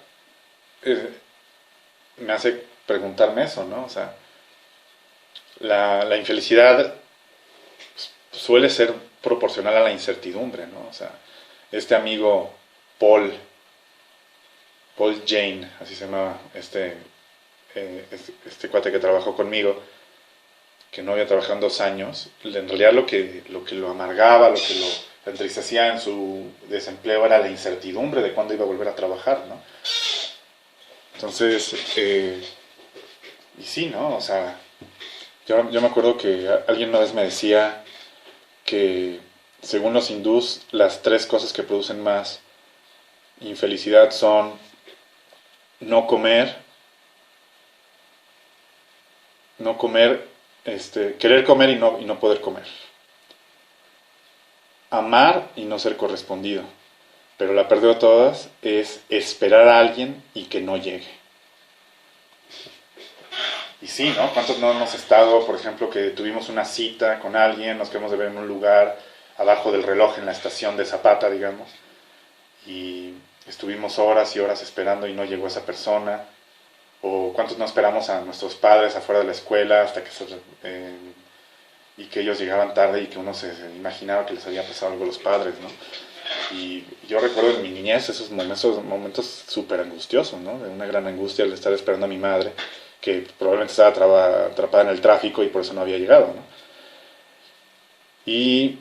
me hace preguntarme eso, ¿no? O sea, la infelicidad suele ser proporcional a la incertidumbre, ¿no? O sea, este amigo Paul Jane, así se llamaba, este cuate que trabajó conmigo, que no había trabajado en 2 años, en realidad lo que lo amargaba, lo que lo entristecía en su desempleo era la incertidumbre de cuándo iba a volver a trabajar, ¿no? Entonces, y sí, ¿no? O sea, yo me acuerdo que alguien una vez me decía que, según los hindús, las 3 cosas que producen más infelicidad son no comer, querer comer y no poder comer, amar y no ser correspondido, pero la peor de todas es esperar a alguien y que no llegue. Y sí, ¿no? ¿Cuántos no hemos estado, por ejemplo, que tuvimos una cita con alguien, nos queremos de ver en un lugar, abajo del reloj en la estación de Zapata, digamos, y estuvimos horas y horas esperando y no llegó esa persona? O cuántos no esperamos a nuestros padres afuera de la escuela hasta que y que ellos llegaban tarde, y que uno se imaginaba que les había pasado algo a los padres, ¿no? Y yo recuerdo en mi niñez esos momentos súper angustiosos, ¿no? De una gran angustia al estar esperando a mi madre, que probablemente estaba atrapada en el tráfico y por eso no había llegado, ¿no? Y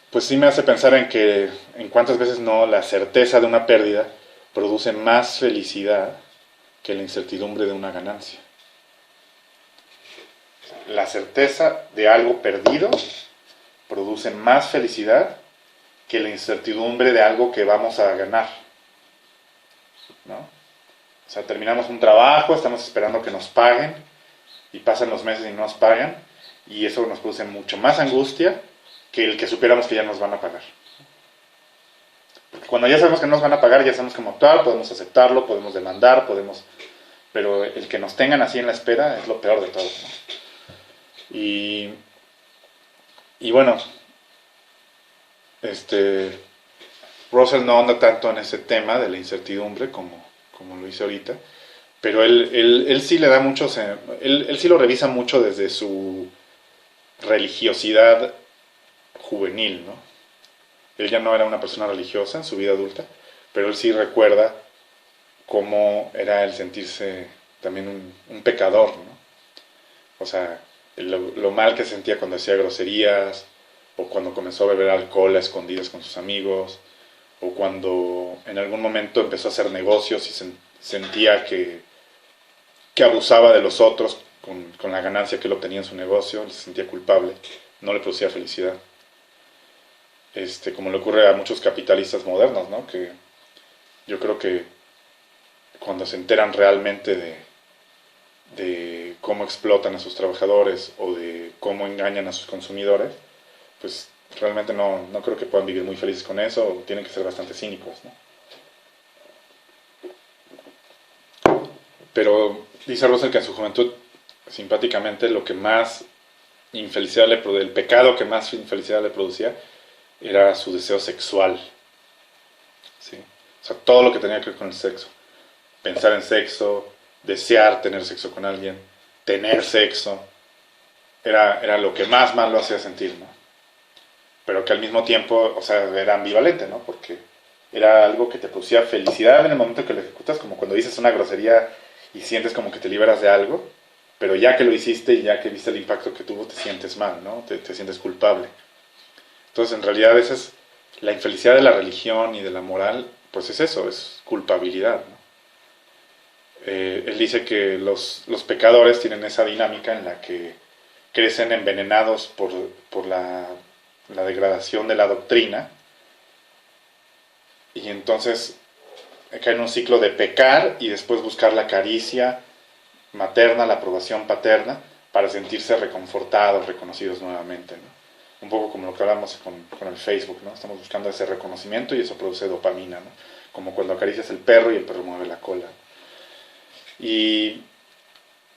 pues sí me hace pensar en cuántas veces no la certeza de una pérdida produce más felicidad que la incertidumbre de una ganancia. La certeza de algo perdido produce más felicidad que la incertidumbre de algo que vamos a ganar, ¿no? O sea, terminamos un trabajo, estamos esperando que nos paguen, y pasan los meses y no nos pagan, y eso nos produce mucho más angustia que el que supiéramos que ya nos van a pagar. Porque cuando ya sabemos que no nos van a pagar, ya sabemos cómo actuar, podemos aceptarlo, podemos demandar, pero el que nos tengan así en la espera es lo peor de todo, ¿no? Y bueno, Russell no anda tanto en ese tema de la incertidumbre como lo hice ahorita, pero él sí le da mucho, él sí lo revisa mucho desde su religiosidad juvenil, ¿no? Él ya no era una persona religiosa en su vida adulta, pero él sí recuerda cómo era el sentirse también un pecador, ¿no? O sea, lo mal que sentía cuando hacía groserías, o cuando comenzó a beber alcohol a escondidas con sus amigos, o cuando en algún momento empezó a hacer negocios y sentía que abusaba de los otros con la ganancia que él obtenía en su negocio, se sentía culpable, no le producía felicidad. Como le ocurre a muchos capitalistas modernos, ¿no? Que yo creo que cuando se enteran realmente de cómo explotan a sus trabajadores o de cómo engañan a sus consumidores, pues realmente no creo que puedan vivir muy felices con eso, o tienen que ser bastante cínicos, ¿no? Pero dice Russell que en su juventud, simpáticamente, lo que más infelicidad el pecado que más infelicidad le producía era su deseo sexual, ¿sí? O sea, todo lo que tenía que ver con el sexo. Pensar en sexo, desear tener sexo con alguien, tener sexo, era lo que más mal lo hacía sentir, ¿no? Pero que al mismo tiempo, o sea, era ambivalente, ¿no? Porque era algo que te producía felicidad en el momento que lo ejecutas, como cuando dices una grosería y sientes como que te liberas de algo, pero ya que lo hiciste y ya que viste el impacto que tuvo, te sientes mal, ¿no? Te sientes culpable. Entonces, en realidad, esa es la infelicidad de la religión y de la moral, pues es eso, es culpabilidad, ¿no? Él dice que los pecadores tienen esa dinámica en la que crecen envenenados por la degradación de la doctrina y entonces caen en un ciclo de pecar y después buscar la caricia materna, la aprobación paterna para sentirse reconfortados, reconocidos nuevamente, ¿no? Un poco como lo que hablamos con el Facebook, ¿no? Estamos buscando ese reconocimiento y eso produce dopamina, ¿no? Como cuando acaricias el perro y el perro mueve la cola. Y,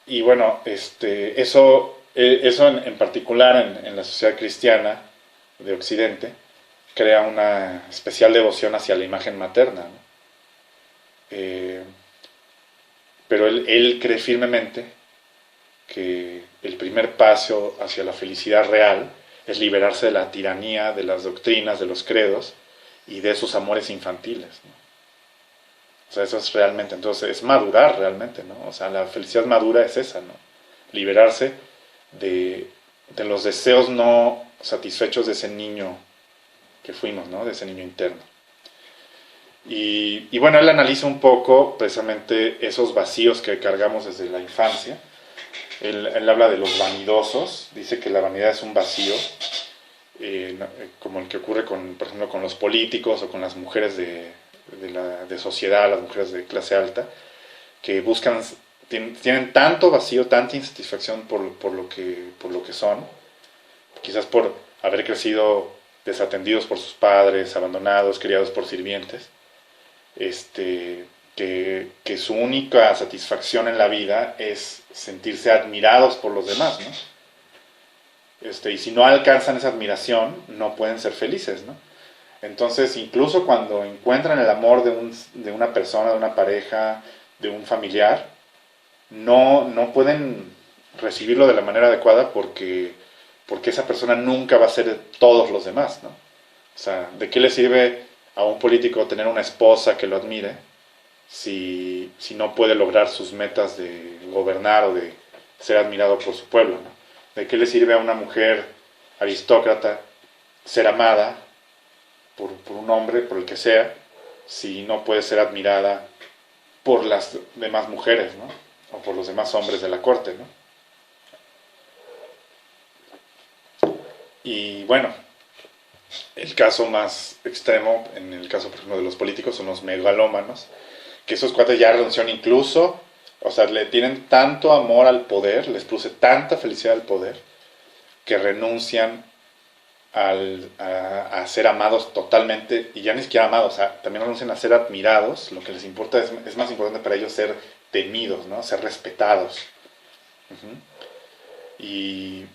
y bueno, eso en particular en la sociedad cristiana de Occidente crea una especial devoción hacia la imagen materna, ¿no? Eh, pero él cree firmemente que el primer paso hacia la felicidad real es liberarse de la tiranía, de las doctrinas, de los credos y de esos amores infantiles, ¿no? O sea, eso es realmente, entonces es madurar realmente, ¿no? O sea, la felicidad madura es esa, ¿no? Liberarse de, de los deseos no satisfechos de ese niño que fuimos, ¿no? De ese niño interno. Y bueno, él analiza un poco precisamente esos vacíos que cargamos desde la infancia. Él habla de los vanidosos, dice que la vanidad es un vacío, como el que ocurre por ejemplo, con los políticos o con las mujeres de sociedad, las mujeres de clase alta, que tienen tanto vacío, tanta insatisfacción por lo que son, quizás por haber crecido desatendidos por sus padres, abandonados, criados por sirvientes, que su única satisfacción en la vida es sentirse admirados por los demás, ¿no? Y si no alcanzan esa admiración, no pueden ser felices, ¿no? Entonces, incluso cuando encuentran el amor de una persona, de una pareja, de un familiar, no pueden recibirlo de la manera adecuada porque esa persona nunca va a ser todos los demás, ¿no? O sea, ¿de qué le sirve a un político tener una esposa que lo admire si no puede lograr sus metas de gobernar o de ser admirado por su pueblo, ¿no? ¿De qué le sirve a una mujer aristócrata ser amada por un hombre, por el que sea, si no puede ser admirada por las demás mujeres, ¿no? O por los demás hombres de la corte, ¿no? Y bueno, el caso más extremo, en el caso, por ejemplo, de los políticos, son los megalómanos, que esos cuates ya renunciaron incluso, o sea, le tienen tanto amor al poder, les produce tanta felicidad al poder, que renuncian a ser amados totalmente, y ya ni siquiera amados, o sea, también renuncian a ser admirados, lo que les importa es más importante para ellos ser temidos, ¿no? Ser respetados. Y,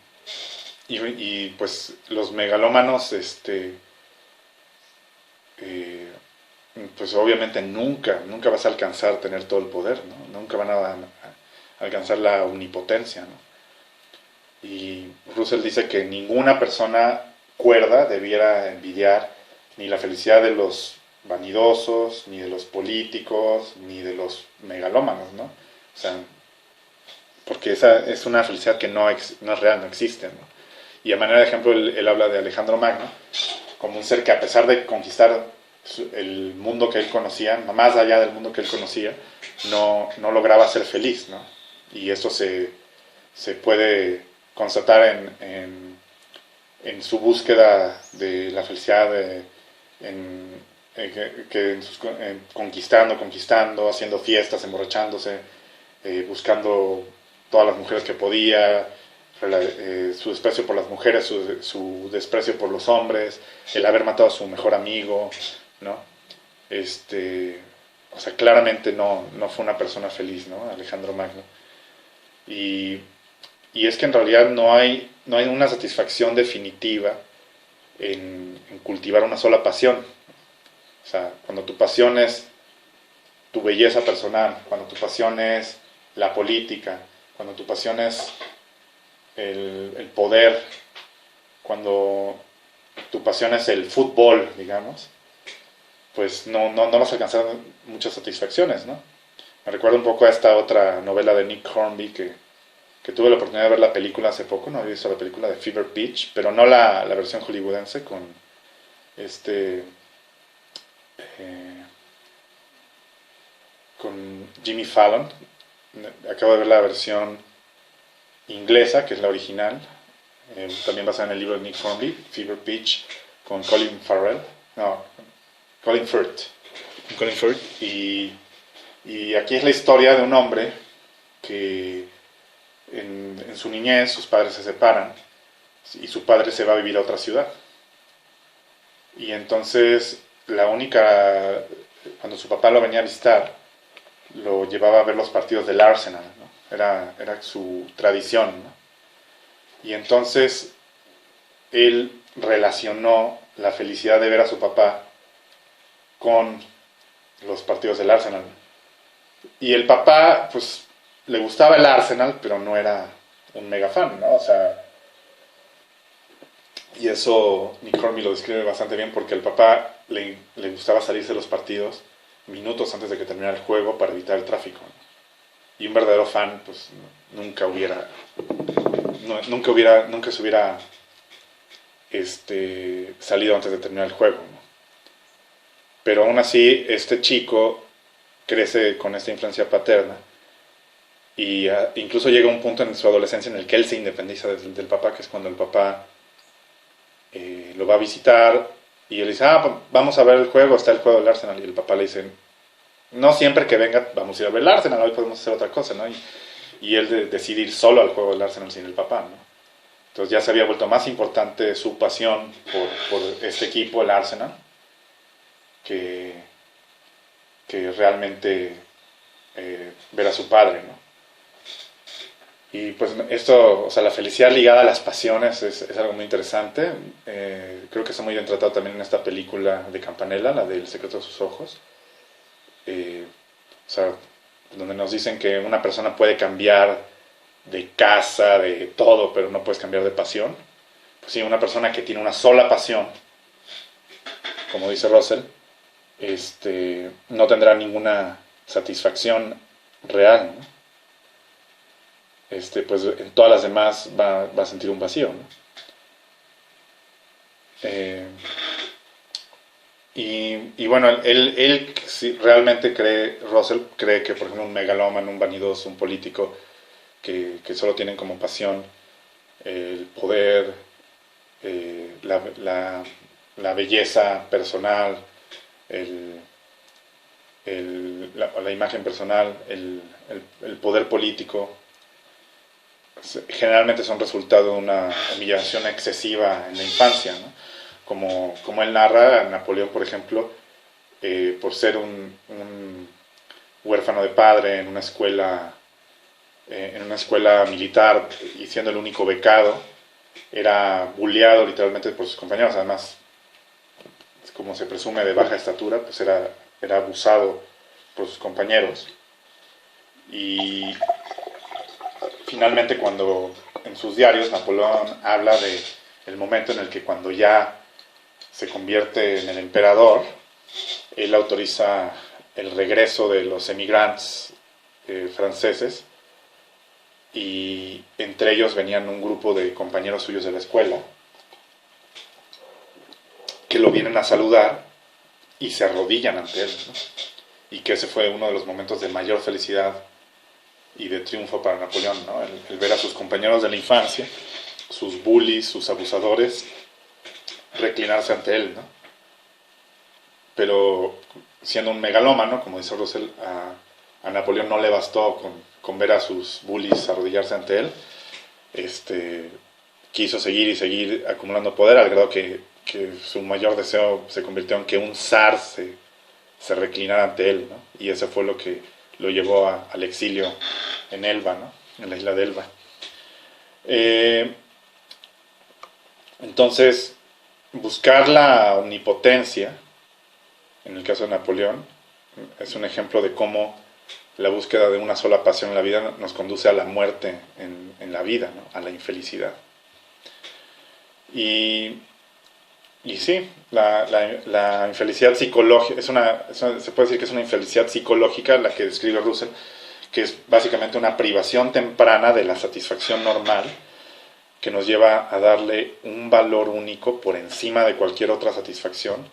pues los megalómanos, pues obviamente nunca vas a alcanzar tener todo el poder, ¿no? Nunca van a alcanzar la omnipotencia, ¿no? Y Russell dice que ninguna persona cuerda debiera envidiar ni la felicidad de los vanidosos, ni de los políticos, ni de los megalómanos, ¿no? O sea, porque esa es una felicidad que no es real, no existe, ¿no? Y a manera de ejemplo, él habla de Alejandro Magno como un ser que a pesar de conquistar el mundo que él conocía, más allá del mundo que él conocía, no lograba ser feliz, ¿no? Y eso se puede constatar en su búsqueda de la felicidad, conquistando, haciendo fiestas, emborrachándose, buscando todas las mujeres que podía, su desprecio por las mujeres, su desprecio por los hombres, el haber matado a su mejor amigo, ¿no? O sea, claramente no fue una persona feliz, ¿no? Alejandro Magno. Y, y es que en realidad no hay una satisfacción definitiva en cultivar una sola pasión. O sea, cuando tu pasión es tu belleza personal, cuando tu pasión es la política, cuando tu pasión es el poder, cuando tu pasión es el fútbol, digamos, pues no vas a alcanzar muchas satisfacciones, ¿no? Me recuerda un poco a esta otra novela de Nick Hornby que tuve la oportunidad de ver la película hace poco, no había visto la película de Fever Pitch, pero no la versión hollywoodense con este eh, con Jimmy Fallon. Acabo de ver la versión inglesa, que es la original, también basada en el libro de Nick Hornby, Fever Pitch, con Colin Farrell, no, Colin Firth. Colin Firth. Y aquí es la historia de un hombre que en su niñez sus padres se separan y su padre se va a vivir a otra ciudad. Y entonces cuando su papá lo venía a visitar, lo llevaba a ver los partidos del Arsenal, ¿no? Era su tradición, ¿no? Y entonces él relacionó la felicidad de ver a su papá con los partidos del Arsenal. Y el papá, pues, le gustaba el Arsenal, pero no era un mega fan, ¿no? O sea, y eso Nick Hornby lo describe bastante bien porque al papá le gustaba salirse de los partidos minutos antes de que terminara el juego para evitar el tráfico, ¿no? Y un verdadero fan, pues, nunca se hubiera salido antes de terminar el juego, ¿no? Pero aún así, este chico crece con esta influencia paterna y incluso llega un punto en su adolescencia en el que él se independiza del papá, que es cuando el papá lo va a visitar y él dice, pues vamos a ver el juego, está el juego del Arsenal, y el papá le dice, no siempre que venga vamos a ir a ver el Arsenal, hoy podemos hacer otra cosa, ¿no? Y él decide ir solo al juego del Arsenal sin el papá, ¿no? Entonces ya se había vuelto más importante su pasión por este equipo, el Arsenal, que, que realmente ver a su padre, ¿no? Y pues esto, o sea, la felicidad ligada a las pasiones es algo muy interesante. Creo que está muy bien tratado también en esta película de Campanella, la del secreto de sus ojos. O sea, donde nos dicen que una persona puede cambiar de casa, de todo, pero no puedes cambiar de pasión. Pues sí, una persona que tiene una sola pasión, como dice Russell, no tendrá ninguna satisfacción real, ¿no? Pues en todas las demás va a sentir un vacío, ¿no? Y bueno, él sí, realmente Russell cree que, por ejemplo, un megalómano, un vanidoso, un político que solo tienen como pasión el poder, la belleza personal, la imagen personal, el poder político, generalmente son resultado de una humillación excesiva en la infancia, ¿no? Como él narra, Napoleón, por ejemplo, por ser un huérfano de padre en una escuela militar y siendo el único becado, era bulleado literalmente por sus compañeros. Además, como se presume de baja estatura, pues era abusado por sus compañeros. Y finalmente, cuando en sus diarios Napoleón habla de el momento en el que cuando ya se convierte en el emperador, él autoriza el regreso de los emigrantes franceses, y entre ellos venían un grupo de compañeros suyos de la escuela que lo vienen a saludar y se arrodillan ante él, ¿no? Y que ese fue uno de los momentos de mayor felicidad y de triunfo para Napoleón, ¿no? El ver a sus compañeros de la infancia, sus bullies, sus abusadores, reclinarse ante él, ¿no? Pero siendo un megalómano, como dice Russell, a Napoleón no le bastó con ver a sus bullies arrodillarse ante él. Quiso seguir y seguir acumulando poder, al grado que su mayor deseo se convirtió en que un zar se reclinara ante él, ¿no? Y eso fue lo que lo llevó al exilio en Elba, ¿no? En la isla de Elba. Entonces, buscar la omnipotencia, en el caso de Napoleón, es un ejemplo de cómo la búsqueda de una sola pasión en la vida nos conduce a la muerte en la vida, ¿no? A la infelicidad. Y sí, la infelicidad psicológica, se puede decir que es una infelicidad psicológica la que describe Russell, que es básicamente una privación temprana de la satisfacción normal, que nos lleva a darle un valor único por encima de cualquier otra satisfacción,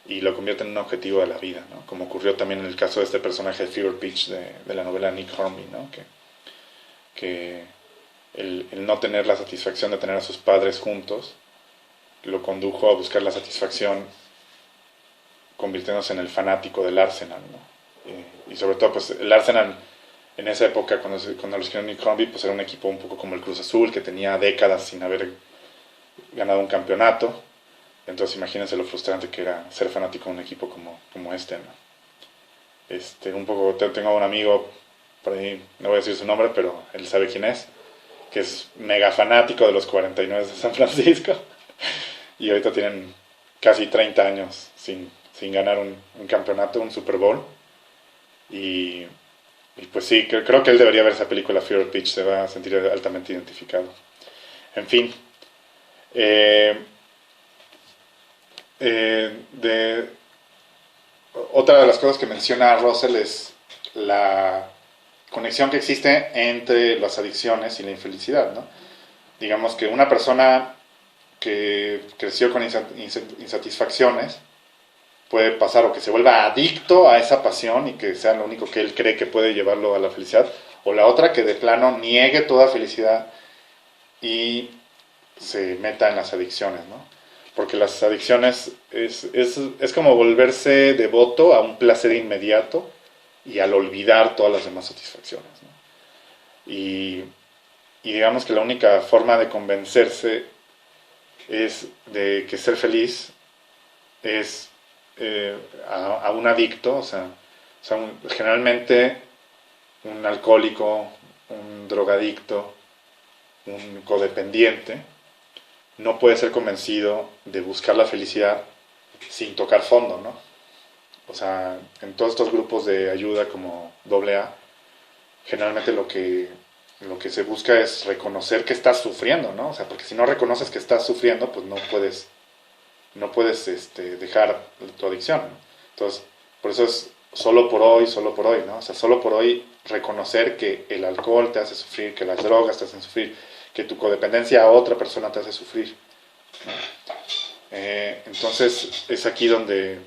y lo convierte en un objetivo de la vida, ¿no? Como ocurrió también en el caso de este personaje de Fever Pitch de la novela Nick Hornby, ¿no? Que el no tener la satisfacción de tener a sus padres juntos lo condujo a buscar la satisfacción convirtiéndose en el fanático del Arsenal, ¿no? Y sobre todo, pues el Arsenal en esa época, cuando lo escribió Nick Hornby, pues era un equipo un poco como el Cruz Azul, que tenía décadas sin haber ganado un campeonato. Entonces imagínense lo frustrante que era ser fanático de un equipo como este, ¿no? Un poco, tengo un amigo, por ahí no voy a decir su nombre, pero él sabe quién es, que es mega fanático de los 49 de San Francisco, y ahorita tienen casi 30 años sin ganar un campeonato, un Super Bowl, y pues sí, creo que él debería ver esa película Fever Pitch, se va a sentir altamente identificado. En fin, otra de las cosas que menciona Russell es la conexión que existe entre las adicciones y la infelicidad, ¿no? Digamos que una persona que creció con insatisfacciones puede pasar o que se vuelva adicto a esa pasión y que sea lo único que él cree que puede llevarlo a la felicidad, o la otra que de plano niegue toda felicidad y se meta en las adicciones, ¿no? Porque las adicciones es como volverse devoto a un placer inmediato y al olvidar todas las demás satisfacciones, ¿no? Y digamos que la única forma de convencerse es de que ser feliz es a un adicto, o sea generalmente un alcohólico, un drogadicto, un codependiente, no puede ser convencido de buscar la felicidad sin tocar fondo, ¿no? O sea, en todos estos grupos de ayuda como AA, generalmente lo que se busca es reconocer que estás sufriendo, ¿no? O sea, porque si no reconoces que estás sufriendo, pues no puedes dejar tu adicción, ¿no? Entonces, por eso es solo por hoy, ¿no? O sea, solo por hoy reconocer que el alcohol te hace sufrir, que las drogas te hacen sufrir, que tu codependencia a otra persona te hace sufrir, ¿no? Entonces es aquí donde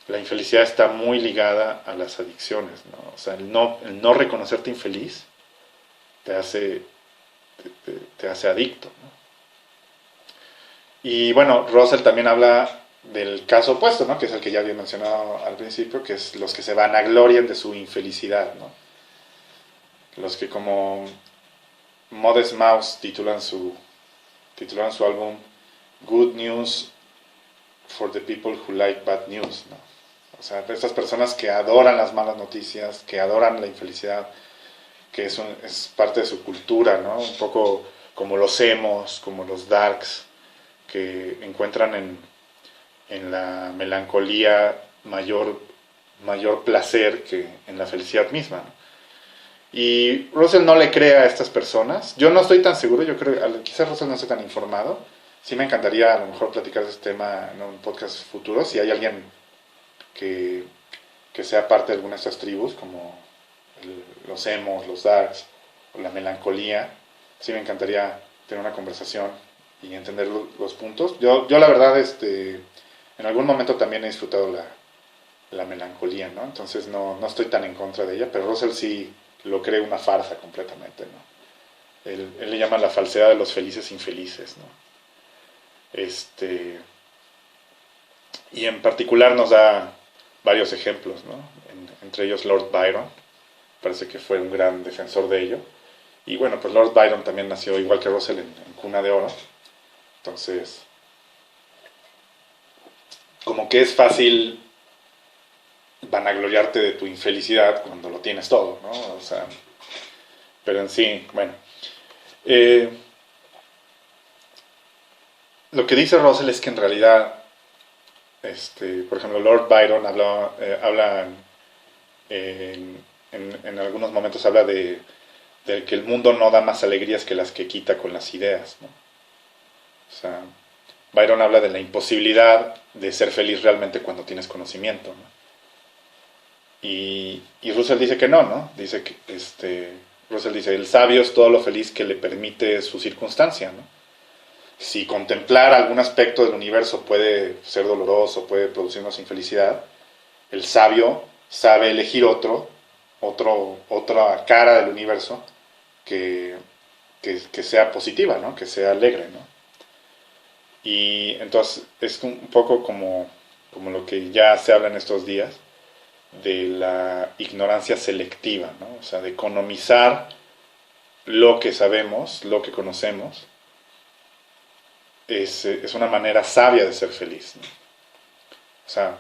la infelicidad está muy ligada a las adicciones, ¿no? O sea, el no reconocerte infeliz te hace adicto, ¿no? Y bueno, Russell también habla del caso opuesto, ¿no? Que es el que ya había mencionado al principio, que es los que se vanaglorian de su infelicidad, ¿no? Los que, como Modest Mouse titularon su álbum Good News for the People Who Like Bad News, ¿no? O sea, estas personas que adoran las malas noticias, que adoran la infelicidad, que es parte de su cultura, ¿no? Un poco como los emos, como los darks, que encuentran en la melancolía mayor placer que en la felicidad misma, ¿no? Y Russell no le cree a estas personas. Yo no estoy tan seguro, yo creo, quizás Russell no esté tan informado, Sí me encantaría a lo mejor platicar de este tema en un podcast futuro. Si hay alguien que, que sea parte de alguna de estas tribus, como los emos, los darks, o la melancolía, sí me encantaría tener una conversación y entender los puntos. Yo la verdad, en algún momento también he disfrutado la melancolía, ¿no? Entonces no estoy tan en contra de ella, pero Russell sí lo cree una farsa completamente, ¿no? Él le llama la falsedad de los felices infelices, ¿no? Este, y en particular nos da varios ejemplos, ¿no? Entre ellos Lord Byron, parece que fue un gran defensor de ello. Y bueno, pues Lord Byron también nació igual que Russell en cuna de oro. Entonces, como que es fácil vanagloriarte de tu infelicidad cuando lo tienes todo, ¿no? O sea, pero en sí, bueno. Eh, lo que dice Russell es que en realidad, por ejemplo, Lord Byron habla en algunos momentos habla de que el mundo no da más alegrías que las que quita con las ideas, ¿no? O sea, Byron habla de la imposibilidad de ser feliz realmente cuando tienes conocimiento, ¿no? Y Russell dice que no, ¿no? Dice que, Russell dice, el sabio es todo lo feliz que le permite su circunstancia, ¿no? Si contemplar algún aspecto del universo puede ser doloroso, puede producirnos infelicidad, el sabio sabe elegir otra cara del universo que, que sea positiva, ¿no? Que sea alegre, ¿no? Y entonces es un poco como lo que ya se habla en estos días de la ignorancia selectiva, ¿no? O sea, de economizar lo que sabemos, lo que conocemos, es una manera sabia de ser feliz, ¿no? O sea,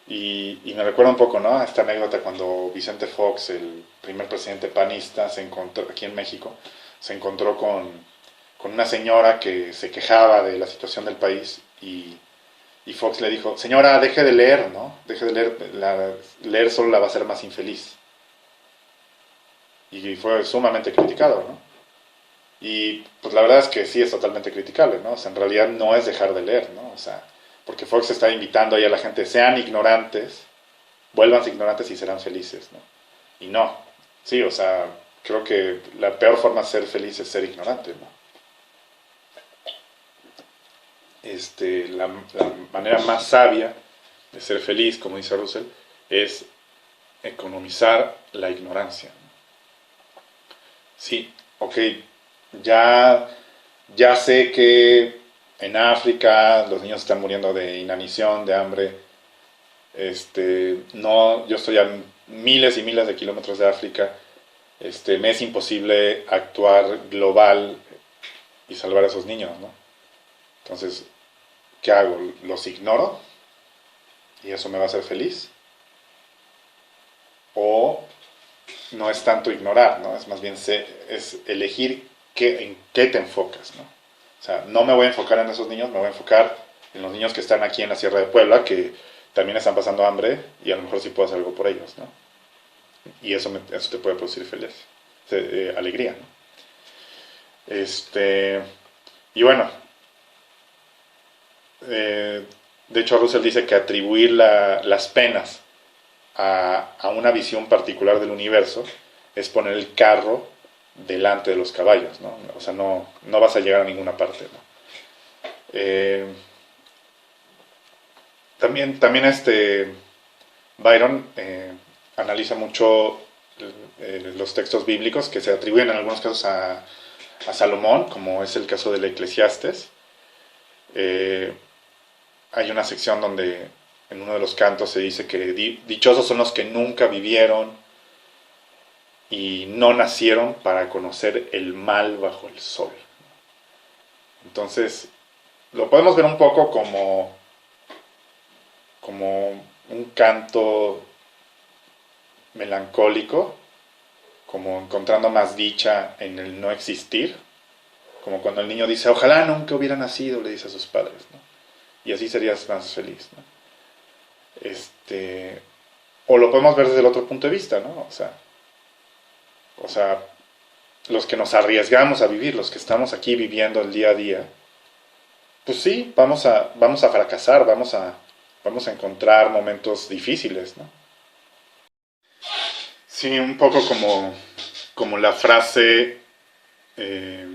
y me recuerda un poco, ¿no? A esta anécdota cuando Vicente Fox, el primer presidente panista, se encontró aquí en México, se encontró con una señora que se quejaba de la situación del país y Fox le dijo, señora, deje de leer, ¿no? Deje de leer, leer solo la va a hacer más infeliz. Y fue sumamente criticado, ¿no? Y pues la verdad es que sí es totalmente criticable, ¿no? O sea, en realidad no es dejar de leer, ¿no? O sea, porque Fox está invitando ahí a la gente, sean ignorantes, vuélvanse ignorantes y serán felices, ¿no? Y no, sí, o sea, creo que la peor forma de ser feliz es ser ignorante, ¿no? La manera más sabia de ser feliz, como dice Russell, es economizar la ignorancia. Sí, ok, ya, ya sé que en África los niños están muriendo de inanición, de hambre. No, yo estoy a miles y miles de kilómetros de África. Me es imposible actuar global y salvar a esos niños, ¿no? Entonces, ¿qué hago? ¿Los ignoro? ¿Y eso me va a hacer feliz? ¿O no es tanto ignorar, ¿no? Es más bien es elegir en qué te enfocas, ¿no? O sea, no me voy a enfocar en esos niños, me voy a enfocar en los niños que están aquí en la Sierra de Puebla, que también están pasando hambre y a lo mejor sí puedo hacer algo por ellos, ¿no? Y eso te puede producir alegría, ¿no? Y bueno, de hecho Russell dice que atribuir las penas a una visión particular del universo es poner el carro delante de los caballos, ¿no? O sea, no vas a llegar a ninguna parte, ¿no? También Byron analiza mucho los textos bíblicos que se atribuyen en algunos casos a Salomón, como es el caso del Eclesiastes. Hay una sección donde en uno de los cantos se dice que dichosos son los que nunca vivieron y no nacieron para conocer el mal bajo el sol. Entonces, lo podemos ver un poco como un canto melancólico, como encontrando más dicha en el no existir, como cuando el niño dice, ojalá nunca hubiera nacido, le dice a sus padres, ¿no? Y así serías más feliz, ¿no? O lo podemos ver desde el otro punto de vista, ¿no? O sea, los que nos arriesgamos a vivir, los que estamos aquí viviendo el día a día, pues sí, vamos a fracasar, vamos a encontrar momentos difíciles, ¿no? Sí, un poco como la frase, eh,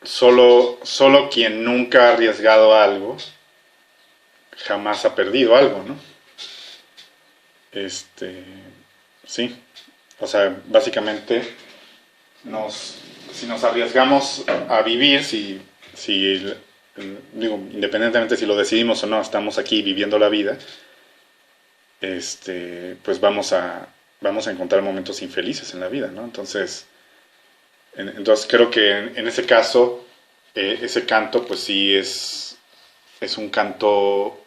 solo quien nunca ha arriesgado algo jamás ha perdido algo, ¿no? Este, sí, o sea, básicamente si nos arriesgamos a vivir, si digo, independientemente si lo decidimos o no, estamos aquí viviendo la vida, pues vamos a encontrar momentos infelices en la vida, ¿no? Entonces creo que en ese caso, ese canto, pues sí es un canto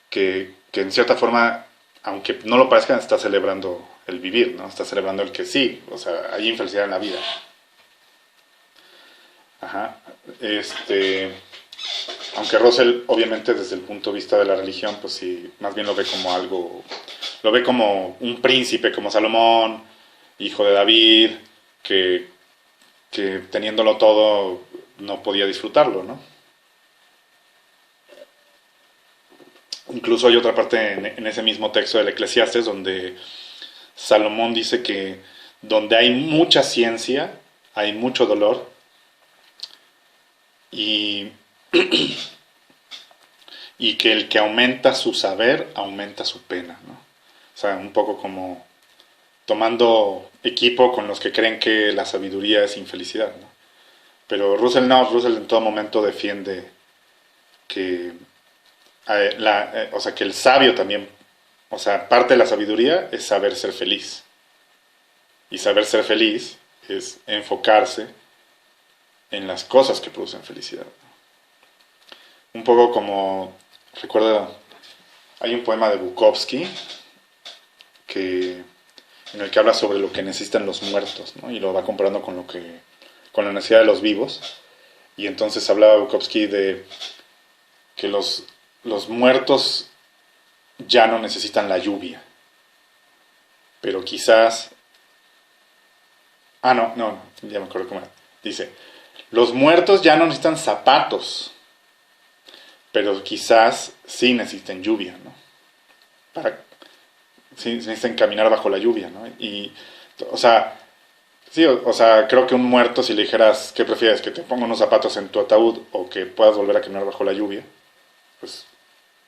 que en cierta forma, aunque no lo parezca, está celebrando el vivir, ¿no? Está celebrando el que sí, o sea, hay infelicidad en la vida. Ajá. Aunque Russell, obviamente, desde el punto de vista de la religión, pues sí, más bien lo ve como algo, lo ve como un príncipe, como Salomón, hijo de David, que, que teniéndolo todo no podía disfrutarlo, ¿no? Incluso hay otra parte en ese mismo texto del Eclesiastes donde Salomón dice que donde hay mucha ciencia, hay mucho dolor y, y que el que aumenta su saber aumenta su pena, ¿no? O sea, un poco como tomando equipo con los que creen que la sabiduría es infelicidad, ¿no? Pero Russell no, Russell en todo momento defiende que, o sea, que el sabio también, o sea, parte de la sabiduría es saber ser feliz. Y saber ser feliz es enfocarse en las cosas que producen felicidad. Un poco como, recuerdo, hay un poema de Bukowski que, en el que habla sobre lo que necesitan los muertos, ¿no? Y lo va comparando con la necesidad de los vivos. Y entonces hablaba Bukowski de que los muertos ya no necesitan la lluvia, pero quizás... Ah, no, no, ya me acuerdo cómo era. Dice, los muertos ya no necesitan zapatos, pero quizás sí necesiten lluvia, ¿no? Para, sí, necesitan caminar bajo la lluvia, ¿no? Y, o sea, sí, o sea, creo que un muerto, si le dijeras, ¿qué prefieres? ¿Que te ponga unos zapatos en tu ataúd o que puedas volver a caminar bajo la lluvia? Pues,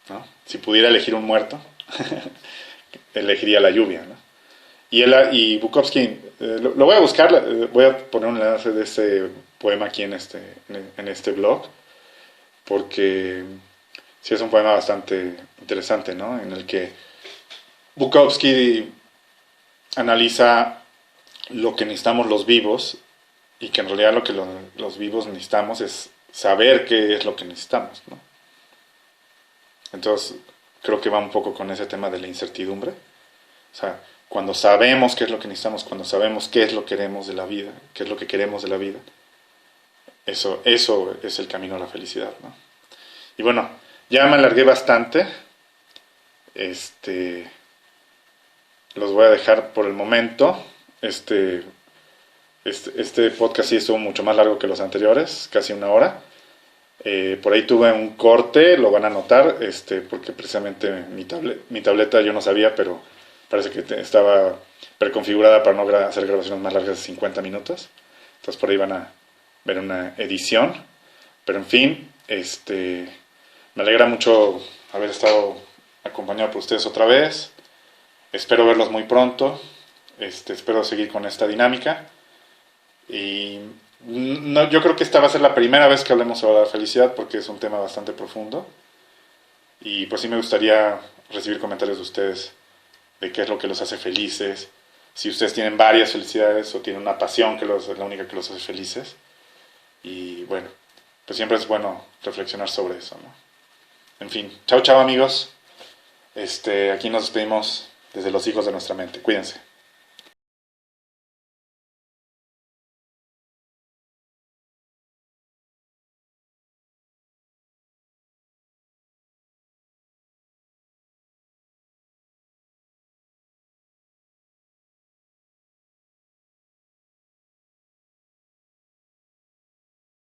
¿no? Si pudiera elegir un muerto, elegiría la lluvia, ¿no? Y Bukowski, lo voy a buscar, voy a poner un enlace de este poema aquí en este blog, porque sí es un poema bastante interesante, ¿no? En el que Bukowski analiza lo que necesitamos los vivos y que en realidad lo que los vivos necesitamos es saber qué es lo que necesitamos, ¿no? Entonces creo que va un poco con ese tema de la incertidumbre. O sea, cuando sabemos qué es lo que necesitamos, cuando sabemos qué es lo que queremos de la vida, qué es lo que queremos de la vida, eso es el camino a la felicidad, ¿no? Y bueno, ya me alargué bastante. Este, los voy a dejar por el momento. Este podcast sí estuvo mucho más largo que los anteriores, casi una hora. Por ahí tuve un corte, lo van a notar, porque precisamente mi tableta yo no sabía, pero parece que estaba preconfigurada para no hacer grabaciones más largas de 50 minutos. Entonces por ahí van a ver una edición. Pero en fin, me alegra mucho haber estado acompañado por ustedes otra vez. Espero verlos muy pronto. Espero seguir con esta dinámica. Y no, yo creo que esta va a ser la primera vez que hablemos sobre la felicidad porque es un tema bastante profundo. Y pues sí me gustaría recibir comentarios de ustedes de qué es lo que los hace felices. Si ustedes tienen varias felicidades o tienen una pasión que es la única que los hace felices. Y bueno, pues siempre es bueno reflexionar sobre eso, ¿no? En fin, chao chao amigos. Aquí nos despedimos desde los hijos de nuestra mente. Cuídense.